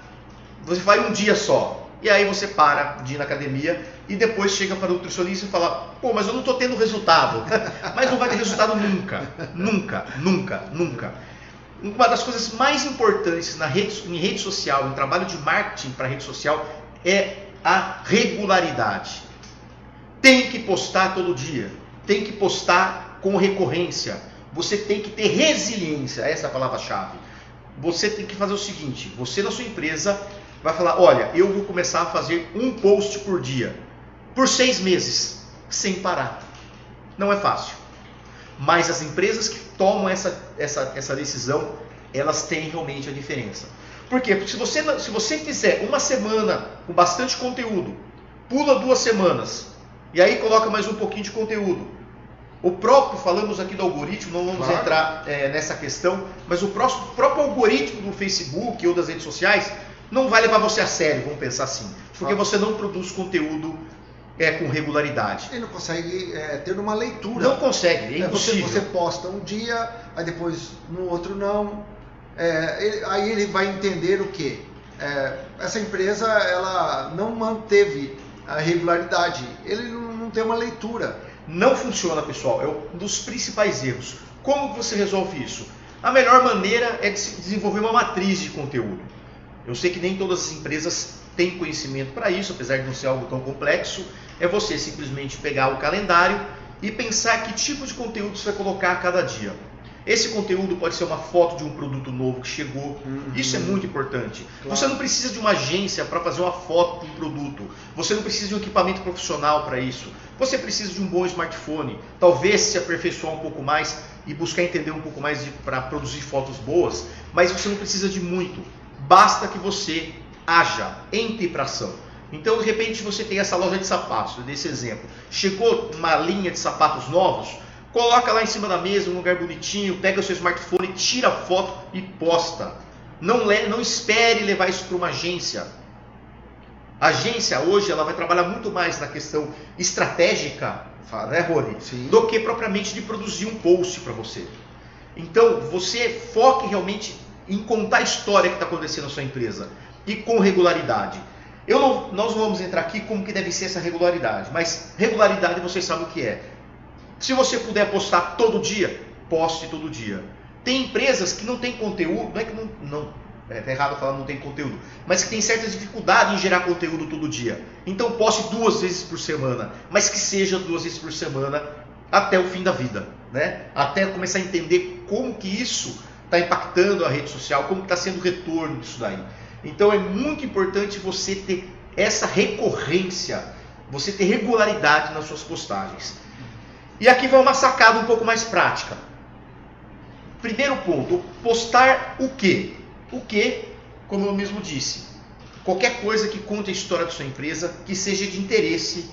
[SPEAKER 2] você vai um dia só. E aí você para de ir na academia e depois chega para o nutricionista e fala: pô, mas eu não estou tendo resultado. Mas não vai ter resultado nunca. Nunca, nunca, nunca. Uma das coisas mais importantes em rede social, em trabalho de marketing para rede social, é a regularidade. Tem que postar todo dia. Tem que postar com recorrência. Você tem que ter resiliência. Essa é a palavra-chave. Você tem que fazer o seguinte: você na sua empresa vai falar: olha, eu vou começar a fazer um post por dia, por 6 meses, sem parar. Não é fácil. Mas as empresas que tomam essa decisão, elas têm realmente a diferença. Por quê? Porque se você fizer uma semana com bastante conteúdo, pula 2 semanas, e aí coloca mais um pouquinho de conteúdo. Falamos aqui do algoritmo, não vamos entrar nessa questão, mas o próprio algoritmo do Facebook ou das redes sociais não vai levar você a sério, vamos pensar assim, porque você não produz conteúdo com regularidade.
[SPEAKER 1] Ele não consegue ter uma leitura.
[SPEAKER 2] Não consegue, é impossível.
[SPEAKER 1] Você posta um dia, aí depois no outro não. Aí ele vai entender o quê? Essa empresa ela não manteve a regularidade. Ele não tem uma leitura.
[SPEAKER 2] Não funciona, pessoal. É um dos principais erros. Como você resolve isso? A melhor maneira é de se desenvolver uma matriz de conteúdo. Eu sei que nem todas as empresas têm conhecimento para isso, apesar de não ser algo tão complexo. É você simplesmente pegar o calendário e pensar que tipo de conteúdo você vai colocar a cada dia. Esse conteúdo pode ser uma foto de um produto novo que chegou. Isso é muito importante. Claro. Você não precisa de uma agência para fazer uma foto de um produto. Você não precisa de um equipamento profissional para isso. Você precisa de um bom smartphone. Talvez se aperfeiçoar um pouco mais e buscar entender um pouco mais para produzir fotos boas. Mas você não precisa de muito. Basta que você haja, entre para ação. Então, de repente, você tem essa loja de sapatos, nesse exemplo. Chegou uma linha de sapatos novos, coloca lá em cima da mesa, um lugar bonitinho, pega o seu smartphone, tira a foto e posta. Não espere levar isso para uma agência. A agência hoje ela vai trabalhar muito mais na questão estratégica, né, Rony? Sim. Do que propriamente de produzir um post para você. Então, você foque realmente em contar a história que está acontecendo na sua empresa e com regularidade. Nós não vamos entrar aqui como que deve ser essa regularidade, mas regularidade vocês sabem o que é. Se você puder postar todo dia, poste todo dia. Tem empresas que não têm conteúdo, não é que não é errado falar não tem conteúdo, mas que tem certa dificuldade em gerar conteúdo todo dia. Então poste 2 vezes por semana, mas que seja 2 vezes por semana até o fim da vida, né? Até começar a entender como que isso está impactando a rede social, como está sendo o retorno disso daí. Então é muito importante você ter essa recorrência, você ter regularidade nas suas postagens. E aqui vai uma sacada um pouco mais prática. Primeiro ponto, postar o quê? O quê, como eu mesmo disse, qualquer coisa que conte a história da sua empresa, que seja de interesse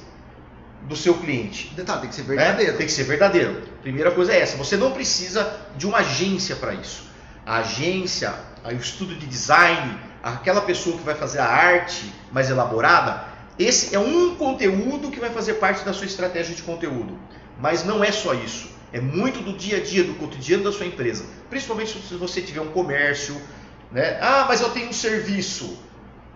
[SPEAKER 2] do seu cliente.
[SPEAKER 1] Detalhe, tem que ser verdadeiro.
[SPEAKER 2] Tem que ser verdadeiro. Primeira coisa é essa, você não precisa de uma agência para isso. A agência, o estudo de design, aquela pessoa que vai fazer a arte mais elaborada, esse é um conteúdo que vai fazer parte da sua estratégia de conteúdo. Mas não é só isso. É muito do dia a dia, do cotidiano da sua empresa. Principalmente se você tiver um comércio, né? Ah, mas eu tenho um serviço.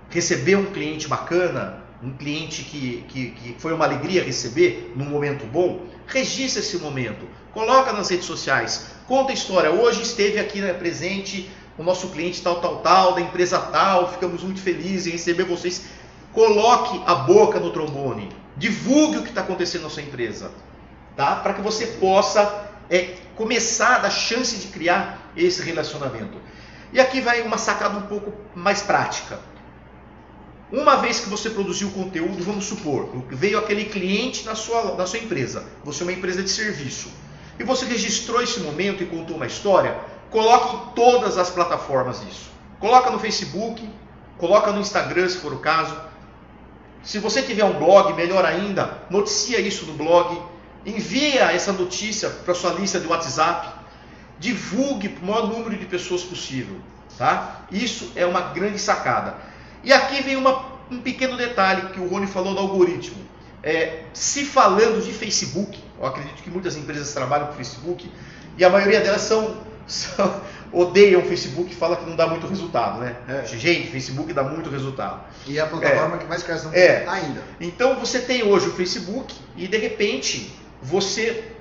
[SPEAKER 2] Receber um cliente bacana, um cliente que foi uma alegria receber num momento bom, registra esse momento. Coloca nas redes sociais. Conta a história. Hoje esteve aqui, né, presente o nosso cliente tal, da empresa tal. Ficamos muito felizes em receber vocês. Coloque a boca no trombone. Divulgue o que está acontecendo na sua empresa. Tá? Para que você possa começar a dar chance de criar esse relacionamento. E aqui vai uma sacada um pouco mais prática. Uma vez que você produziu o conteúdo, vamos supor, veio aquele cliente na sua empresa, você é uma empresa de serviço, e você registrou esse momento e contou uma história, coloque em todas as plataformas isso. Coloca no Facebook, coloca no Instagram, se for o caso. Se você tiver um blog, melhor ainda, noticia isso no blog, envia essa notícia para sua lista de WhatsApp, divulgue para o maior número de pessoas possível. Tá? Isso é uma grande sacada. E aqui vem um pequeno detalhe que o Rony falou do algoritmo. Se falando de Facebook, eu acredito que muitas empresas trabalham com Facebook, e a maioria delas odeiam o Facebook e fala que não dá muito resultado, né? Gente, Facebook dá muito resultado.
[SPEAKER 1] E é a plataforma que mais cresce ainda.
[SPEAKER 2] Então você tem hoje o Facebook e de repente você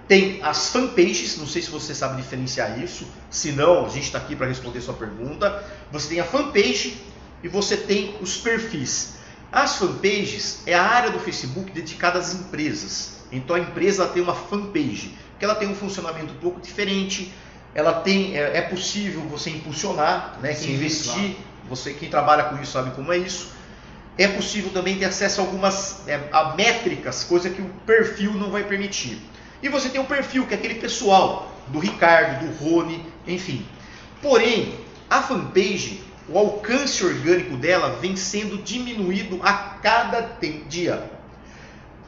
[SPEAKER 2] tem as fanpages, não sei se você sabe diferenciar isso, se não, a gente está aqui para responder sua pergunta. Você tem a fanpage e você tem os perfis. As fanpages é a área do Facebook dedicada às empresas. Então a empresa tem uma fanpage, que ela tem um funcionamento um pouco diferente. Ela tem, é possível você impulsionar, né, quem investir, claro. Quem trabalha com isso sabe como é isso. É possível também ter acesso a algumas a métricas, coisa que o perfil não vai permitir. E você tem o perfil, que é aquele pessoal, do Ricardo, do Rony, enfim. Porém, a fanpage, o alcance orgânico dela vem sendo diminuído a cada dia.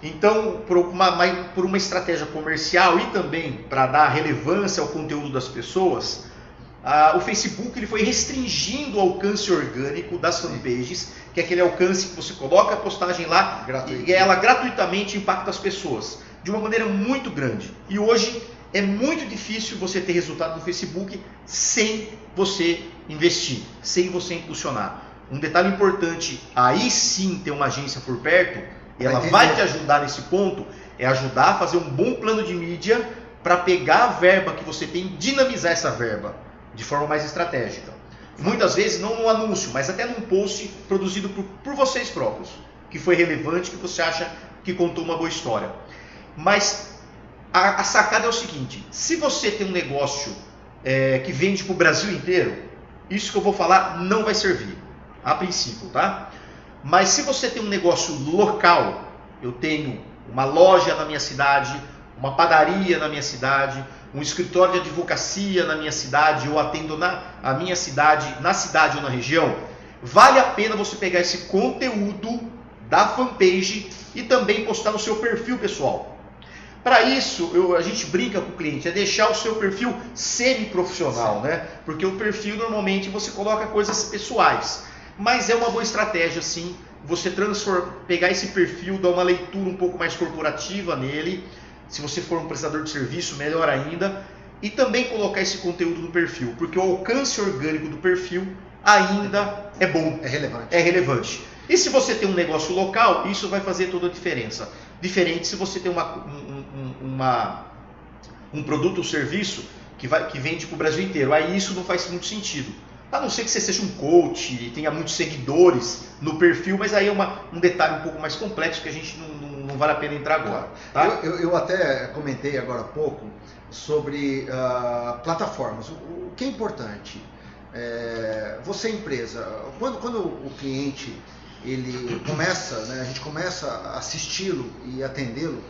[SPEAKER 2] Então, por uma estratégia comercial e também para dar relevância ao conteúdo das pessoas, o Facebook ele foi restringindo o alcance orgânico das fanpages, que é aquele alcance que você coloca a postagem lá e ela gratuitamente impacta as pessoas de uma maneira muito grande. E hoje é muito difícil você ter resultado no Facebook sem você investir, sem você impulsionar. Um detalhe importante, aí sim ter uma agência por perto, e ela vai te ajudar nesse ponto, é ajudar a fazer um bom plano de mídia para pegar a verba que você tem e dinamizar essa verba de forma mais estratégica. Muitas vezes não no anúncio, mas até num post produzido por vocês próprios, que foi relevante, que você acha que contou uma boa história. Mas a sacada é o seguinte, se você tem um negócio que vende para o Brasil inteiro, isso que eu vou falar não vai servir, a princípio, tá? Mas se você tem um negócio local, eu tenho uma loja na minha cidade, uma padaria na minha cidade, um escritório de advocacia na minha cidade, eu atendo na minha cidade, na cidade ou na região, vale a pena você pegar esse conteúdo da fanpage e também postar no seu perfil pessoal. Para isso, a gente brinca com o cliente, é deixar o seu perfil semi-profissional, né? Porque o perfil normalmente você coloca coisas pessoais, mas é uma boa estratégia sim, você pegar esse perfil, dar uma leitura um pouco mais corporativa nele, se você for um prestador de serviço, melhor ainda, e também colocar esse conteúdo no perfil, porque o alcance orgânico do perfil ainda é bom, é relevante. E se você tem um negócio local, isso vai fazer toda a diferença. Diferente se você tem um produto ou serviço que vende para o Brasil inteiro. Aí isso não faz muito sentido. A não ser que você seja um coach e tenha muitos seguidores no perfil, mas aí é um detalhe um pouco mais complexo que a gente não vale a pena entrar agora. Tá?
[SPEAKER 1] Eu até comentei agora há pouco sobre plataformas. O que é importante? Você empresa, quando o cliente ele começa, né, a gente começa a assisti-lo e atendê-lo,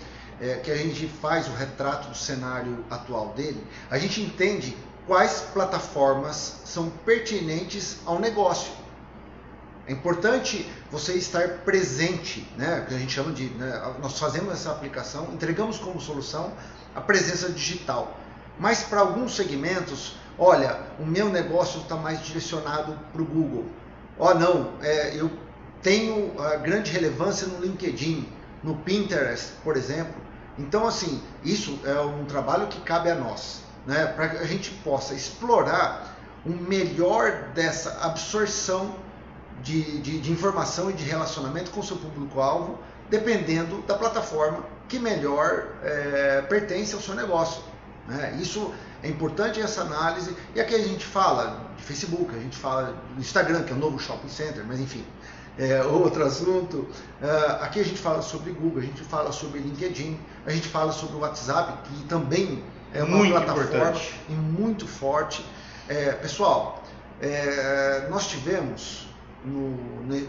[SPEAKER 1] que a gente faz o retrato do cenário atual dele, a gente entende quais plataformas são pertinentes ao negócio. É importante você estar presente, né, que a gente chama de, né, nós fazemos essa aplicação, entregamos como solução a presença digital. Mas para alguns segmentos, olha, o meu negócio está mais direcionado para o Google. Não, eu tenho grande relevância no LinkedIn, no Pinterest, por exemplo. Então, assim, isso é um trabalho que cabe a nós, né, para que a gente possa explorar o melhor dessa absorção de informação e de relacionamento com o seu público-alvo, dependendo da plataforma que melhor pertence ao seu negócio. Né? Isso é importante, essa análise. E aqui a gente fala de Facebook, a gente fala do Instagram, que é o novo shopping center, mas enfim, outro assunto. Aqui a gente fala sobre Google, a gente fala sobre LinkedIn, a gente fala sobre o WhatsApp, que também é uma plataforma muito forte. Pessoal, nós tivemos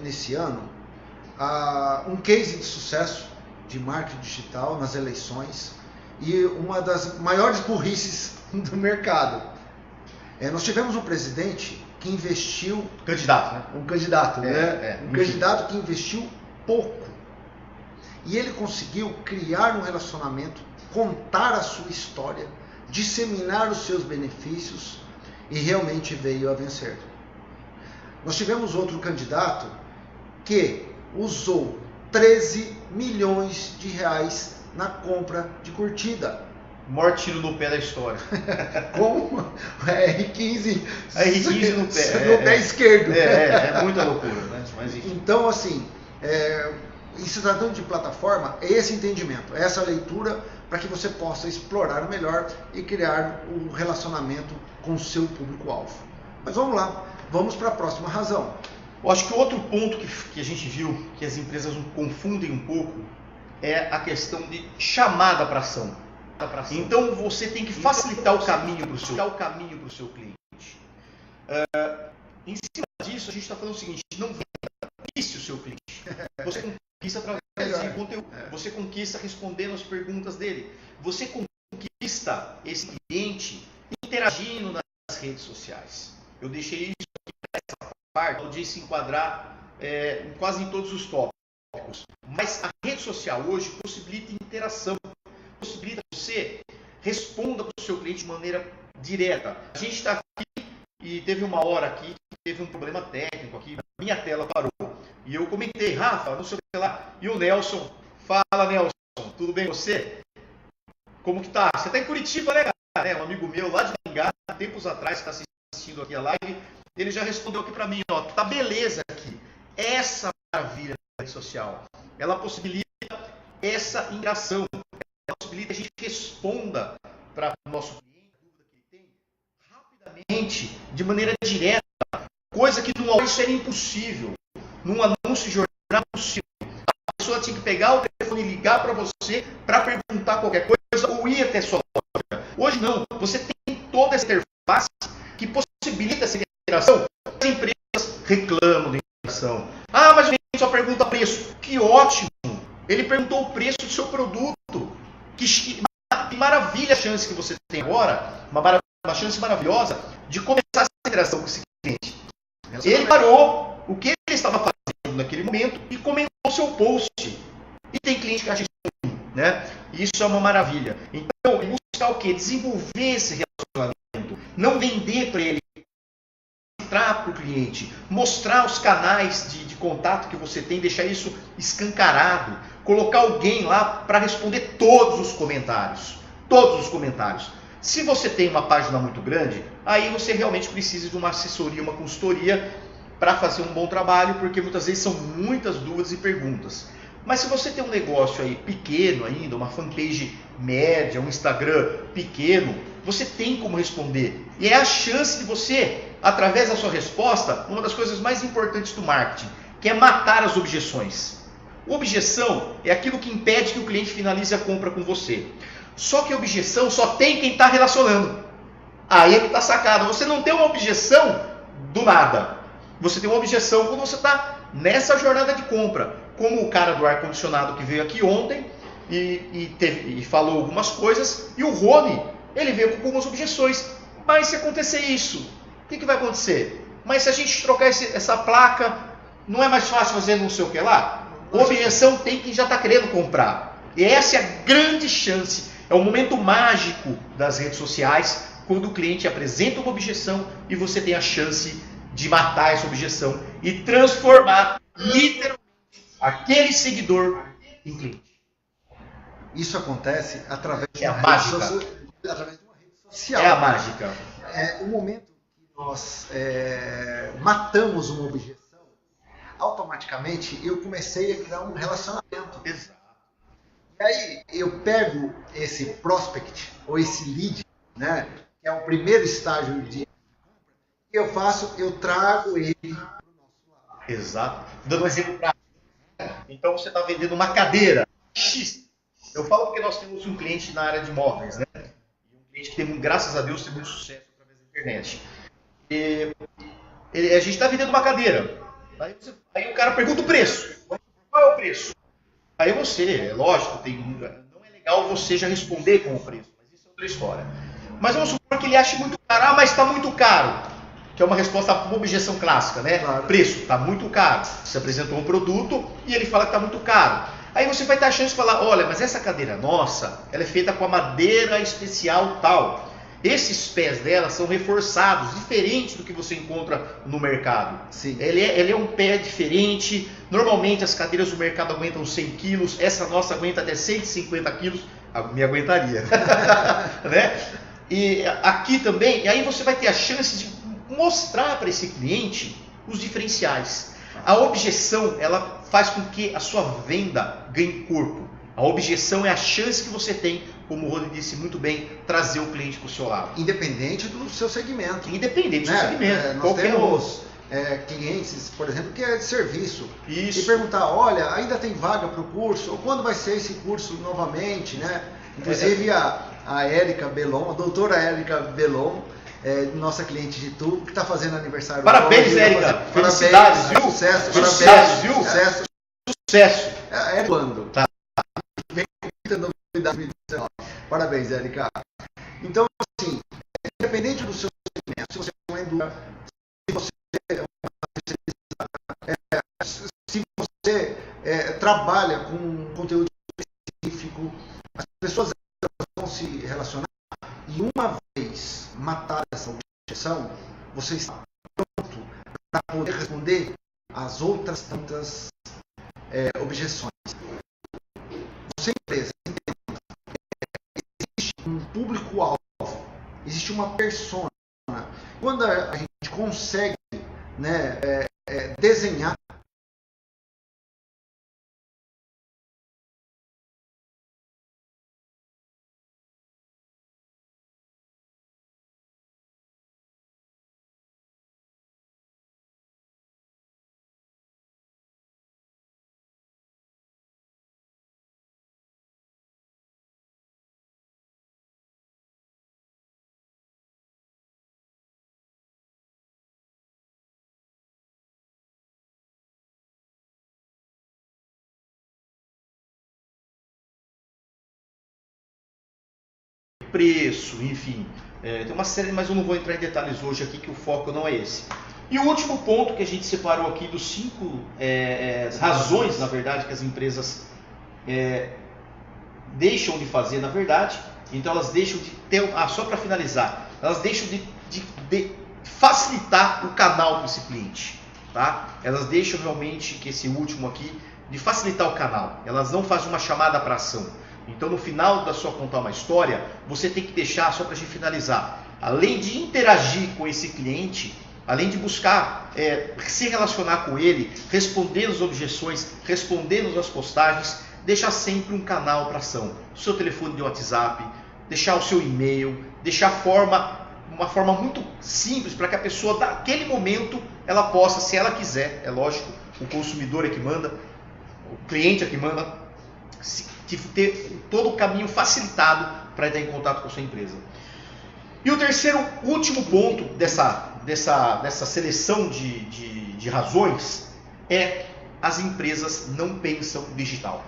[SPEAKER 1] nesse ano um case de sucesso de marketing digital nas eleições e uma das maiores burrices do mercado. Nós tivemos um presidente que investiu...
[SPEAKER 2] Candidato, né?
[SPEAKER 1] Um candidato, né? Um candidato que investiu pouco. E ele conseguiu criar um relacionamento, contar a sua história, disseminar os seus benefícios e realmente veio a vencer. Nós tivemos outro candidato que usou 13 milhões de reais na compra de curtida.
[SPEAKER 2] O maior tiro no pé da história.
[SPEAKER 1] Com a R15,
[SPEAKER 2] a R15 no pé.
[SPEAKER 1] No pé esquerdo.
[SPEAKER 2] É muita loucura, né? Mas, enfim.
[SPEAKER 1] Então, assim, em se tratando de plataforma, é esse entendimento, é essa leitura para que você possa explorar melhor e criar um relacionamento com o seu público-alvo. Mas vamos lá, vamos para a próxima razão.
[SPEAKER 2] Eu acho que outro ponto que a gente viu que as empresas confundem um pouco é a questão de chamada para ação. Então você tem que facilitar o caminho para o seu cliente. Em cima disso, a gente está falando o seguinte: não conquiste o seu cliente. Você conquista através de conteúdo. Você conquista respondendo as perguntas dele. Você conquista esse cliente interagindo nas redes sociais. Eu deixei isso aqui nessa parte, onde se enquadrar quase em todos os tópicos. Mas a rede social hoje possibilita interação. Possibilita que você responda para o seu cliente de maneira direta. A gente está aqui e teve uma hora aqui que teve um problema técnico aqui, minha tela parou. E eu comentei, Rafa, não sei o que lá. E o Nelson, fala Nelson, tudo bem com você? Como que tá? Você está em Curitiba, né, cara? Um amigo meu lá de Maringá, tempos atrás, que está assistindo aqui a live, ele já respondeu aqui para mim, ó, tá beleza aqui. Essa maravilha da rede social, ela possibilita essa interação. Possibilita que a gente responda para o nosso cliente, a dúvida que ele tem, rapidamente, de maneira direta, coisa que no anúncio era impossível. Num anúncio de jornal era possível. A pessoa tinha que pegar o telefone e ligar para você para perguntar qualquer coisa ou ir até sua loja. Hoje não, você tem toda essa interface que possibilita essa interação. As empresas reclamam da interação. Ah, mas a gente só pergunta preço. Que ótimo! Ele perguntou o preço do seu produto. Que maravilha a chance que você tem agora, uma chance maravilhosa de começar essa interação com esse cliente. Ele parou o que ele estava fazendo naquele momento e comentou o seu post. E tem cliente que acha isso ruim, né? Isso é uma maravilha. Então, buscar o quê? Desenvolver esse relacionamento. Não vender para ele, mostrar para o cliente, mostrar os canais de contato que você tem, deixar isso escancarado, colocar alguém lá para responder todos os comentários. Todos os comentários. Se você tem uma página muito grande, aí você realmente precisa de uma assessoria, uma consultoria para fazer um bom trabalho, porque muitas vezes são muitas dúvidas e perguntas. Mas se você tem um negócio aí pequeno ainda, uma fanpage média, um Instagram pequeno, você tem como responder. E é a chance de você, através da sua resposta, uma das coisas mais importantes do marketing, que é matar as objeções. Objeção é aquilo que impede que o cliente finalize a compra com você. Só que objeção só tem quem está relacionando. Aí é que está sacado. Você não tem uma objeção do nada. Você tem uma objeção quando você está nessa jornada de compra. Como o cara do ar-condicionado que veio aqui ontem e falou algumas coisas. E o Rony, ele veio com algumas objeções. Mas se acontecer isso, o que vai acontecer? Mas se a gente trocar essa placa, não é mais fácil fazer não sei o que lá? Objeção tem quem já está querendo comprar. E essa é a grande chance. É o momento mágico das redes sociais, quando o cliente apresenta uma objeção e você tem a chance de matar essa objeção e transformar literalmente aquele seguidor em cliente.
[SPEAKER 1] Isso acontece através de
[SPEAKER 2] uma rede social. É a mágica.
[SPEAKER 1] O momento que nós matamos uma objeção, automaticamente eu comecei a criar um relacionamento.
[SPEAKER 2] Exato.
[SPEAKER 1] E aí eu pego esse prospect ou esse lead, né, que é o primeiro estágio de compra, eu trago ele para o nosso lado.
[SPEAKER 2] Exato. Dando um exemplo prático. Então você está vendendo uma cadeira X. Eu falo porque nós temos um cliente na área de móveis, né? E um cliente que tem, graças a Deus, tem muito sucesso através da internet. A gente está vendendo uma cadeira. Aí o cara pergunta o preço. Qual é o preço? Aí você, é lógico, não é legal você já responder com o preço, mas isso é outra história. Mas vamos supor que ele ache muito caro, mas está muito caro. Que é uma resposta, uma objeção clássica, né?
[SPEAKER 1] Claro. Preço,
[SPEAKER 2] está muito caro. Você apresentou um produto e ele fala que está muito caro. Aí você vai ter a chance de falar, olha, mas essa cadeira nossa, ela é feita com a madeira especial tal. Esses pés dela são reforçados, diferente do que você encontra no mercado.
[SPEAKER 1] Sim.
[SPEAKER 2] Ele é um pé diferente. Normalmente as cadeiras do mercado aguentam 100 quilos, essa nossa aguenta até 150 quilos. Me aguentaria. Né? E aqui também, e aí você vai ter a chance de mostrar para esse cliente os diferenciais. A objeção, ela faz com que a sua venda ganhe corpo. A objeção é a chance que você tem, como o Rony disse muito bem, trazer o cliente para o seu lado.
[SPEAKER 1] Independente do seu segmento.
[SPEAKER 2] Independente do seu segmento.
[SPEAKER 1] Nós temos clientes, por exemplo, que é de serviço.
[SPEAKER 2] Isso.
[SPEAKER 1] E perguntar, olha, ainda tem vaga para o curso? Ou quando vai ser esse curso novamente? Né? Inclusive a Érica Belon, a doutora Érica Belon, nossa cliente de Itu, que está fazendo aniversário.
[SPEAKER 2] Parabéns, Érica. Felicidades, viu?
[SPEAKER 1] Sucesso,
[SPEAKER 2] sucesso,
[SPEAKER 1] parabéns,
[SPEAKER 2] viu?
[SPEAKER 1] Sucesso.
[SPEAKER 2] Sucesso.
[SPEAKER 1] Quando? Tá. Vem com muita novidade 2019. Parabéns, Érica. Então, assim, independente do seu segmento, se você é uma indústria, se você é uma se você trabalha com conteúdo específico, as pessoas vão se relacionar e uma vez matar essa objeção, você está pronto para poder responder às outras tantas objeções. Você empresa, existe um público-alvo, existe uma persona. Quando a gente consegue, né, desenhar
[SPEAKER 2] preço, enfim, tem uma série, mas eu não vou entrar em detalhes hoje aqui, que o foco não é esse. E o último ponto que a gente separou aqui dos 5 razões, na verdade, que as empresas deixam de fazer, na verdade, então elas deixam de ter, só para finalizar, elas deixam de facilitar o canal para esse cliente, tá? Elas deixam realmente, que esse último aqui, de facilitar o canal, elas não fazem uma chamada para ação. Então, no final da sua contar uma história, você tem que deixar, só para a gente finalizar, além de interagir com esse cliente, além de buscar se relacionar com ele, responder as objeções, respondendo as postagens, deixar sempre um canal para ação. O seu telefone de WhatsApp, deixar o seu e-mail, deixar uma forma muito simples para que a pessoa, naquele momento, ela possa, se ela quiser, é lógico, o consumidor é que manda, o cliente é que manda, ter todo o caminho facilitado para entrar em contato com a sua empresa. E o terceiro, último ponto dessa seleção de razões é as empresas não pensam digital.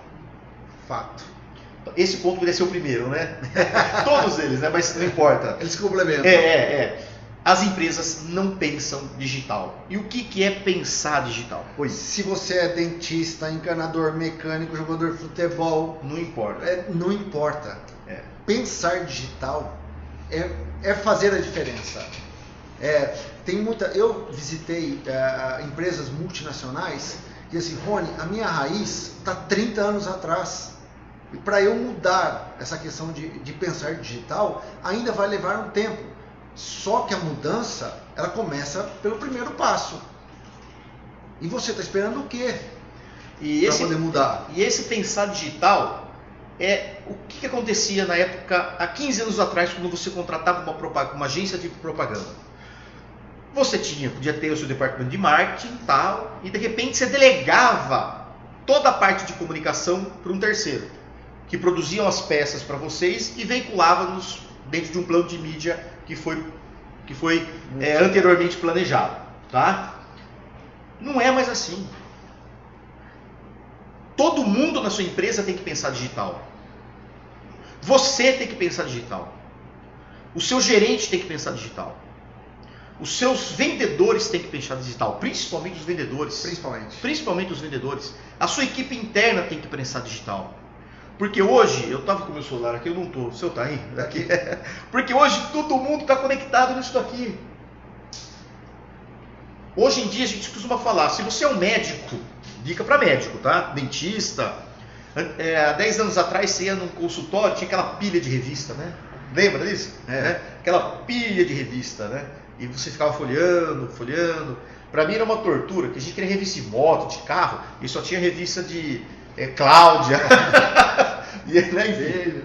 [SPEAKER 1] Fato.
[SPEAKER 2] Esse ponto poderia ser o primeiro, né? Todos eles, né? Mas não importa.
[SPEAKER 1] Eles se complementam.
[SPEAKER 2] As empresas não pensam digital. E o que é pensar digital?
[SPEAKER 1] Pois, se você é dentista, encanador, mecânico, jogador de futebol,
[SPEAKER 2] não importa.
[SPEAKER 1] Não importa. Pensar digital é fazer a diferença. Eu visitei empresas multinacionais e assim, Rony, a minha raiz está 30 anos atrás. E para eu mudar essa questão de pensar digital, ainda vai levar um tempo. Só que a mudança, ela começa pelo primeiro passo. E você está esperando o quê? Para poder mudar?
[SPEAKER 2] E esse pensar digital o que acontecia na época, há 15 anos atrás, quando você contratava uma agência de propaganda. Você podia ter o seu departamento de marketing e tal, e de repente você delegava toda a parte de comunicação para um terceiro, que produziam as peças para vocês e veiculava-nos dentro de um plano de mídia que foi anteriormente planejado, tá? Não é mais assim. Todo mundo na sua empresa tem que pensar digital. Você tem que pensar digital. O seu gerente tem que pensar digital. Os seus vendedores têm que pensar digital, principalmente os vendedores. Principalmente os vendedores. A sua equipe interna tem que pensar digital. Porque hoje, eu estava com o meu celular aqui, eu não estou. O seu está aí? Aqui. Porque hoje todo mundo está conectado nisso daqui. Hoje em dia a gente costuma falar, se você é um médico, dica para médico, tá? Dentista. Há 10 anos atrás você ia num consultório, tinha aquela pilha de revista, né? Lembra disso? Aquela pilha de revista, né? E você ficava folheando. Pra mim era uma tortura, porque a gente queria revista de moto, de carro, e só tinha revista de Cláudia, e, né, enfim,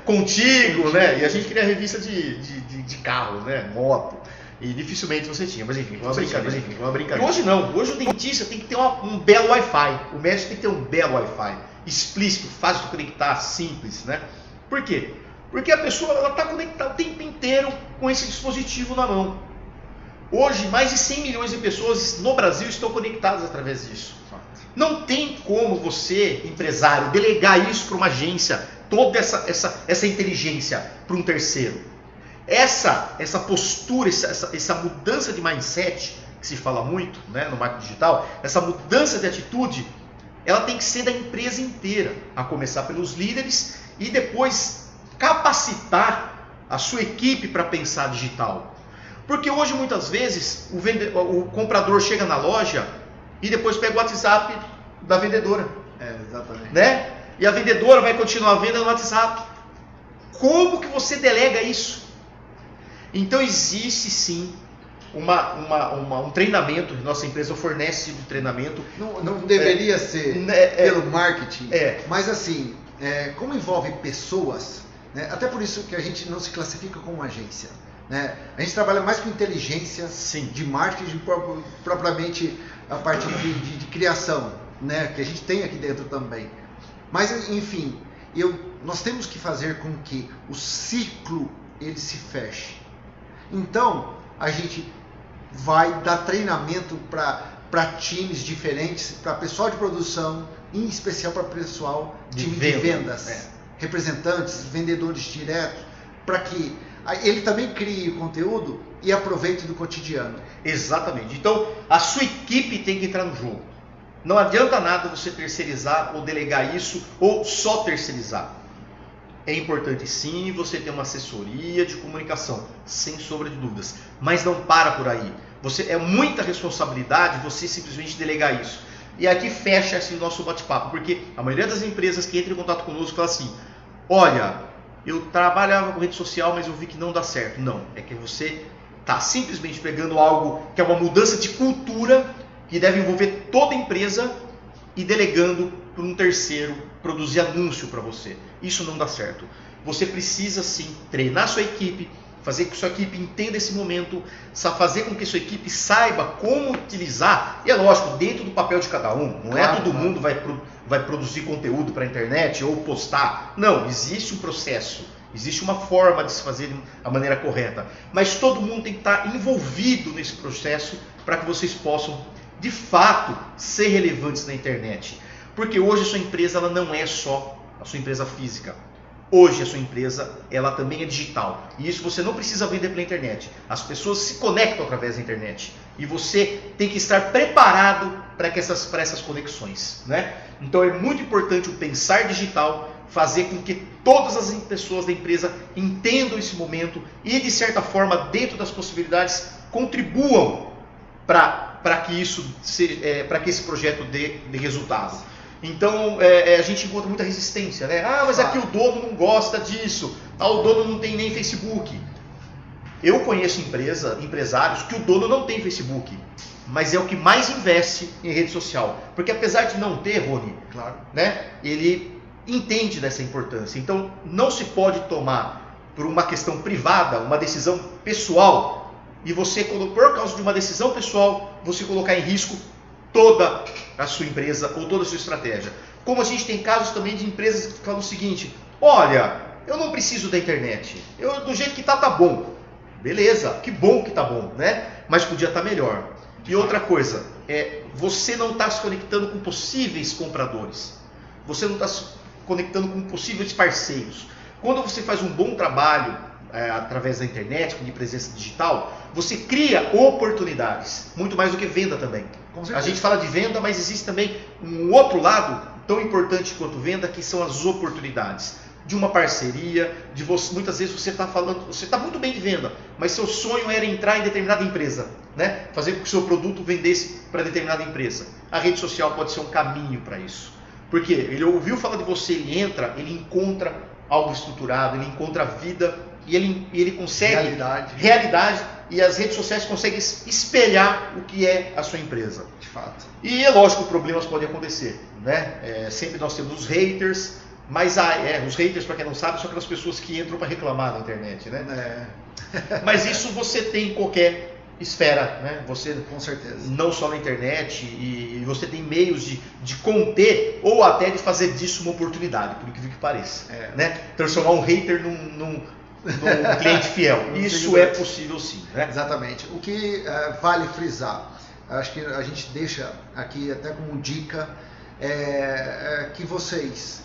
[SPEAKER 2] Contigo, né? E a gente queria revista de carro, né? Moto. E dificilmente você tinha, mas enfim, uma brincadeira. E hoje não, hoje o dentista tem que ter um belo Wi-Fi, o médico tem que ter um belo Wi-Fi, explícito, fácil de conectar, simples, né? Por quê? Porque a pessoa está conectada o tempo inteiro com esse dispositivo na mão. Hoje, mais de 100 milhões de pessoas no Brasil estão conectadas através disso. Não tem como você, empresário, delegar isso para uma agência, toda essa inteligência para um terceiro. Essa postura, essa mudança de mindset, que se fala muito, né, no marketing digital, essa mudança de atitude, ela tem que ser da empresa inteira, a começar pelos líderes e depois capacitar a sua equipe para pensar digital. Porque hoje muitas vezes o comprador chega na loja e depois pega o WhatsApp da vendedora.
[SPEAKER 1] Exatamente.
[SPEAKER 2] Né? E a vendedora vai continuar a venda no WhatsApp. Como que você delega isso? Então existe sim um treinamento, nossa empresa fornece de treinamento.
[SPEAKER 1] Não deveria ser pelo marketing, mas assim, como envolve pessoas, né? Até por isso que a gente não se classifica como agência, né? A gente trabalha mais com inteligência de marketing, propriamente a parte de criação, né? Que a gente tem aqui dentro também. Mas enfim, nós temos que fazer com que o ciclo ele se feche. Então a gente vai dar treinamento para times diferentes, para pessoal de produção, em especial para pessoal de vendas, representantes, vendedores diretos, para que ele também crie o conteúdo e aproveite do cotidiano.
[SPEAKER 2] Exatamente. Então, a sua equipe tem que entrar no jogo. Não adianta nada você terceirizar ou delegar isso, ou só terceirizar. É importante sim você ter uma assessoria de comunicação, sem sombra de dúvidas. Mas não para por aí. É muita responsabilidade você simplesmente delegar isso. E aqui fecha esse nosso bate-papo, porque a maioria das empresas que entram em contato conosco fala assim: olha, eu trabalhava com rede social, mas eu vi que não dá certo. Não, é que você está simplesmente pegando algo que é uma mudança de cultura, que deve envolver toda a empresa, e delegando para um terceiro produzir anúncio para você. Isso não dá certo. Você precisa sim treinar sua equipe, fazer com que sua equipe entenda esse momento, fazer com que sua equipe saiba como utilizar, e é lógico, dentro do papel de cada um. Não é todo mundo vai produzir conteúdo para a internet ou postar. Não, existe um processo, existe uma forma de se fazer a maneira correta. Mas todo mundo tem que estar envolvido nesse processo para que vocês possam, de fato, ser relevantes na internet. Porque hoje a sua empresa ela não é só a sua empresa física. Hoje a sua empresa ela também é digital. E isso você não precisa vender pela internet. As pessoas se conectam através da internet. E você tem que estar preparado para essas conexões, né? Então é muito importante o pensar digital, fazer com que todas as pessoas da empresa entendam esse momento e, de certa forma, dentro das possibilidades, contribuam para que esse projeto dê resultado. Então a gente encontra muita resistência, né? Ah, mas aqui o dono não gosta disso. Ah, o dono não tem nem Facebook. Eu conheço empresários que o dono não tem Facebook, mas é o que mais investe em rede social. Porque apesar de não ter, Rony, né, ele entende dessa importância. Então não se pode tomar, por uma questão privada, uma decisão pessoal, e você, por causa de uma decisão pessoal, você colocar em risco toda a sua empresa ou toda a sua estratégia. Como a gente tem casos também de empresas que falam o seguinte: olha, eu não preciso da internet, do jeito que tá bom. Beleza, que bom que tá bom, né? Mas podia estar melhor. E outra coisa, você não está se conectando com possíveis compradores, você não está se conectando com possíveis parceiros. Quando você faz um bom trabalho através da internet, de presença digital, você cria oportunidades, muito mais do que venda também. A gente fala de venda, mas existe também um outro lado tão importante quanto venda, que são as oportunidades de uma parceria, de você, muitas vezes você está muito bem de venda, mas seu sonho era entrar em determinada empresa, né? Fazer com que o seu produto vendesse para determinada empresa. A rede social pode ser um caminho para isso, porque ele ouviu falar de você, ele entra, ele encontra algo estruturado, ele encontra vida e ele consegue realidade, e as redes sociais conseguem espelhar o que é a sua empresa.
[SPEAKER 1] De fato.
[SPEAKER 2] E é lógico que problemas podem acontecer, né? Sempre nós temos os haters. Mas os haters, para quem não sabe, são aquelas pessoas que entram para reclamar na internet, né? Mas isso você tem em qualquer esfera, né? Você,
[SPEAKER 1] com certeza. Não
[SPEAKER 2] só na internet, e você tem meios de conter ou até de fazer disso uma oportunidade, por incrível que pareça. Né? Transformar um hater num cliente fiel. Isso é possível sim. Né?
[SPEAKER 1] Exatamente. O que vale frisar, acho que a gente deixa aqui até como dica, que vocês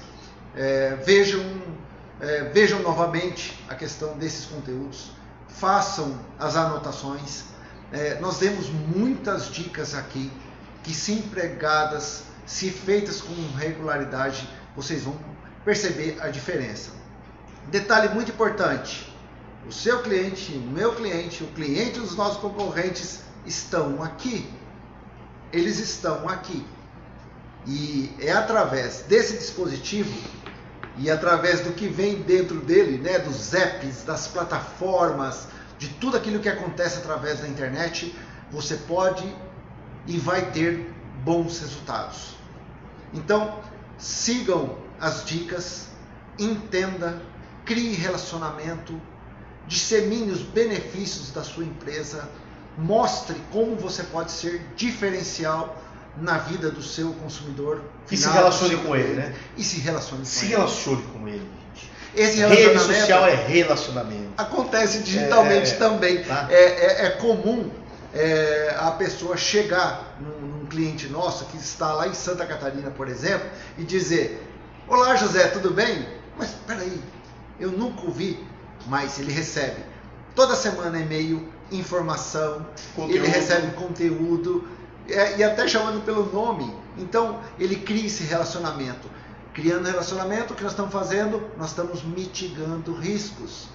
[SPEAKER 1] vejam novamente a questão desses conteúdos, façam as anotações. Nós demos muitas dicas aqui que, se empregadas, se feitas com regularidade, vocês vão perceber a diferença. Detalhe muito importante: o seu cliente, o meu cliente, o cliente dos nossos concorrentes estão aqui. Eles estão aqui. E é através desse dispositivo e através do que vem dentro dele, né, dos apps, das plataformas, de tudo aquilo que acontece através da internet, você pode e vai ter bons resultados. Então, sigam as dicas, entenda, crie relacionamento, dissemine os benefícios da sua empresa, mostre como você pode ser diferencial na vida do seu consumidor final,
[SPEAKER 2] e se relacione com ele, né?
[SPEAKER 1] E se relacione
[SPEAKER 2] com ele.
[SPEAKER 1] Esse
[SPEAKER 2] rede social é relacionamento.
[SPEAKER 1] Acontece digitalmente também.
[SPEAKER 2] Tá?
[SPEAKER 1] É comum a pessoa chegar num cliente nosso que está lá em Santa Catarina, por exemplo, e dizer: olá, José, tudo bem? Mas peraí, eu nunca ouvi. Mas ele recebe toda semana e-mail, informação, ele recebe conteúdo, e até chamando pelo nome. Então ele cria esse relacionamento. Criando relacionamento, o que nós estamos fazendo? Nós estamos mitigando riscos.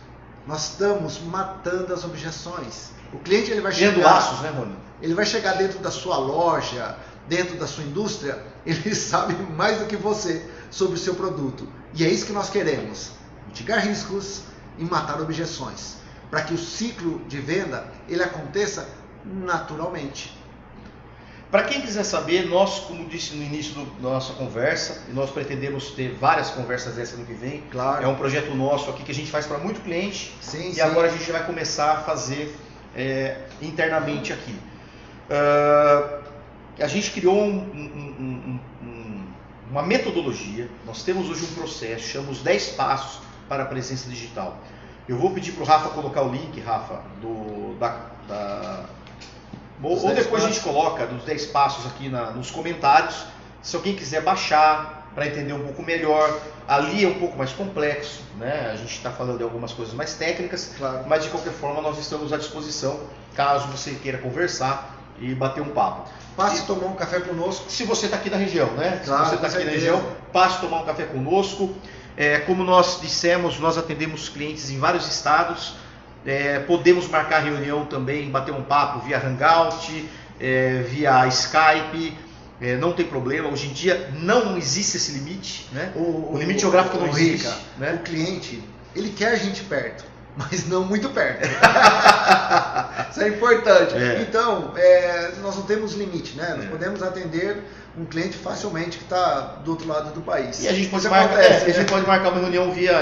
[SPEAKER 1] Nós estamos matando as objeções. O cliente, ele vai chegar,
[SPEAKER 2] laços, né, Rony?
[SPEAKER 1] Ele vai chegar dentro da sua loja, dentro da sua indústria, ele sabe mais do que você sobre o seu produto. E é isso que nós queremos: mitigar riscos e matar objeções, para que o ciclo de venda ele aconteça naturalmente.
[SPEAKER 2] Para quem quiser saber, nós, como disse no início da nossa conversa, e nós pretendemos ter várias conversas dessa no que vem.
[SPEAKER 1] Claro.
[SPEAKER 2] É um projeto nosso aqui que a gente faz para muito cliente.
[SPEAKER 1] Sim,
[SPEAKER 2] agora a gente vai começar a fazer internamente aqui. A gente criou uma metodologia. Nós temos hoje um processo, chama os 10 passos para a presença digital. Eu vou pedir para o Rafa colocar o link, Rafa, ou depois a gente coloca dos 10 passos aqui nos comentários, se alguém quiser baixar para entender um pouco melhor. Ali é um pouco mais complexo, né? A gente está falando de algumas coisas mais técnicas,
[SPEAKER 1] claro,
[SPEAKER 2] mas de qualquer forma nós estamos à disposição, caso você queira conversar e bater um papo.
[SPEAKER 1] Passe tomar um café conosco.
[SPEAKER 2] Se você está aqui na região, né?
[SPEAKER 1] Claro,
[SPEAKER 2] se você está aqui na região, passe tomar um café conosco. Como nós dissemos, nós atendemos clientes em vários estados. Podemos marcar reunião também, bater um papo via Hangout, via Skype, não tem problema. Hoje em dia não existe esse limite, né? O limite geográfico não existe. Né?
[SPEAKER 1] O cliente, ele quer a gente perto, mas não muito perto. Isso é importante. Então, nós não temos limite, né? Nós podemos atender um cliente facilmente que está do outro lado do país.
[SPEAKER 2] E a gente pode marcar uma reunião via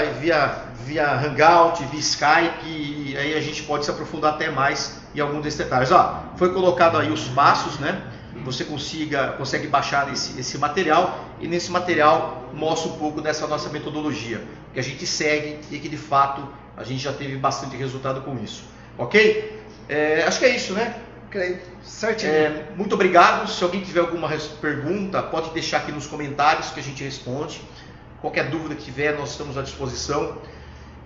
[SPEAKER 2] Hangout, via Skype, e aí a gente pode se aprofundar até mais em algum desses detalhes. Foi colocado aí os passos, né? Você consegue baixar esse material, e nesse material mostra um pouco dessa nossa metodologia que a gente segue e que de fato a gente já teve bastante resultado com isso. Ok? Acho que é isso, né?
[SPEAKER 1] Creio, certinho.
[SPEAKER 2] Muito obrigado. Se alguém tiver alguma pergunta, pode deixar aqui nos comentários que a gente responde. Qualquer dúvida que tiver, nós estamos à disposição.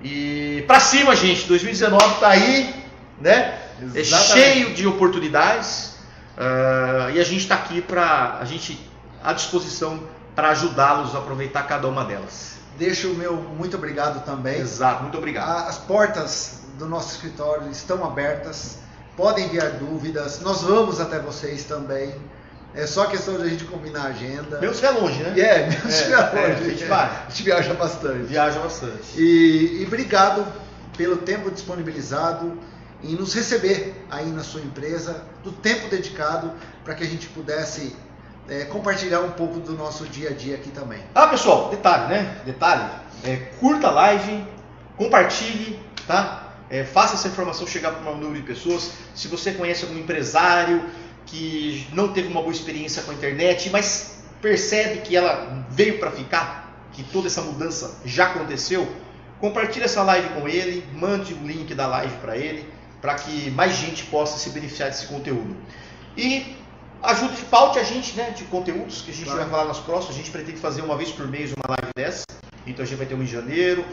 [SPEAKER 2] E pra cima, gente, 2019 tá aí, né? É cheio de oportunidades. E a gente está aqui à disposição para ajudá-los a aproveitar cada uma delas.
[SPEAKER 1] Deixo o meu muito obrigado também.
[SPEAKER 2] Exato, muito obrigado.
[SPEAKER 1] As portas do nosso escritório estão abertas, podem enviar dúvidas, nós vamos até vocês também. É só questão de a gente combinar a agenda.
[SPEAKER 2] Mesmo se é longe, né?
[SPEAKER 1] Mesmo se é longe.
[SPEAKER 2] A gente vai.
[SPEAKER 1] A gente viaja bastante.
[SPEAKER 2] Viaja bastante.
[SPEAKER 1] E obrigado pelo tempo disponibilizado em nos receber aí na sua empresa, do tempo dedicado para que a gente pudesse compartilhar um pouco do nosso dia a dia aqui também.
[SPEAKER 2] Pessoal, detalhe, né? Curta a live, compartilhe, tá? Faça essa informação chegar para um número de pessoas. Se você conhece algum empresário que não teve uma boa experiência com a internet, mas percebe que ela veio para ficar, que toda essa mudança já aconteceu, compartilhe essa live com ele, mande o link da live para ele, para que mais gente possa se beneficiar desse conteúdo. E paute a gente, né, de conteúdos que a gente vai falar nas próximas. A gente pretende fazer uma vez por mês uma live dessa. Então a gente vai ter uma em janeiro,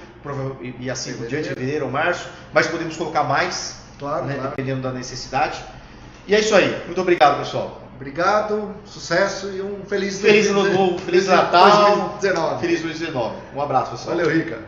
[SPEAKER 2] e assim por diante, fevereiro ou março, mas podemos colocar mais, dependendo da necessidade. E é isso aí. Muito obrigado, pessoal.
[SPEAKER 1] Obrigado, sucesso e um feliz
[SPEAKER 2] Ano Novo, Feliz Natal,
[SPEAKER 1] 2019.
[SPEAKER 2] Feliz 2019. Um abraço, pessoal.
[SPEAKER 1] Valeu, Rica.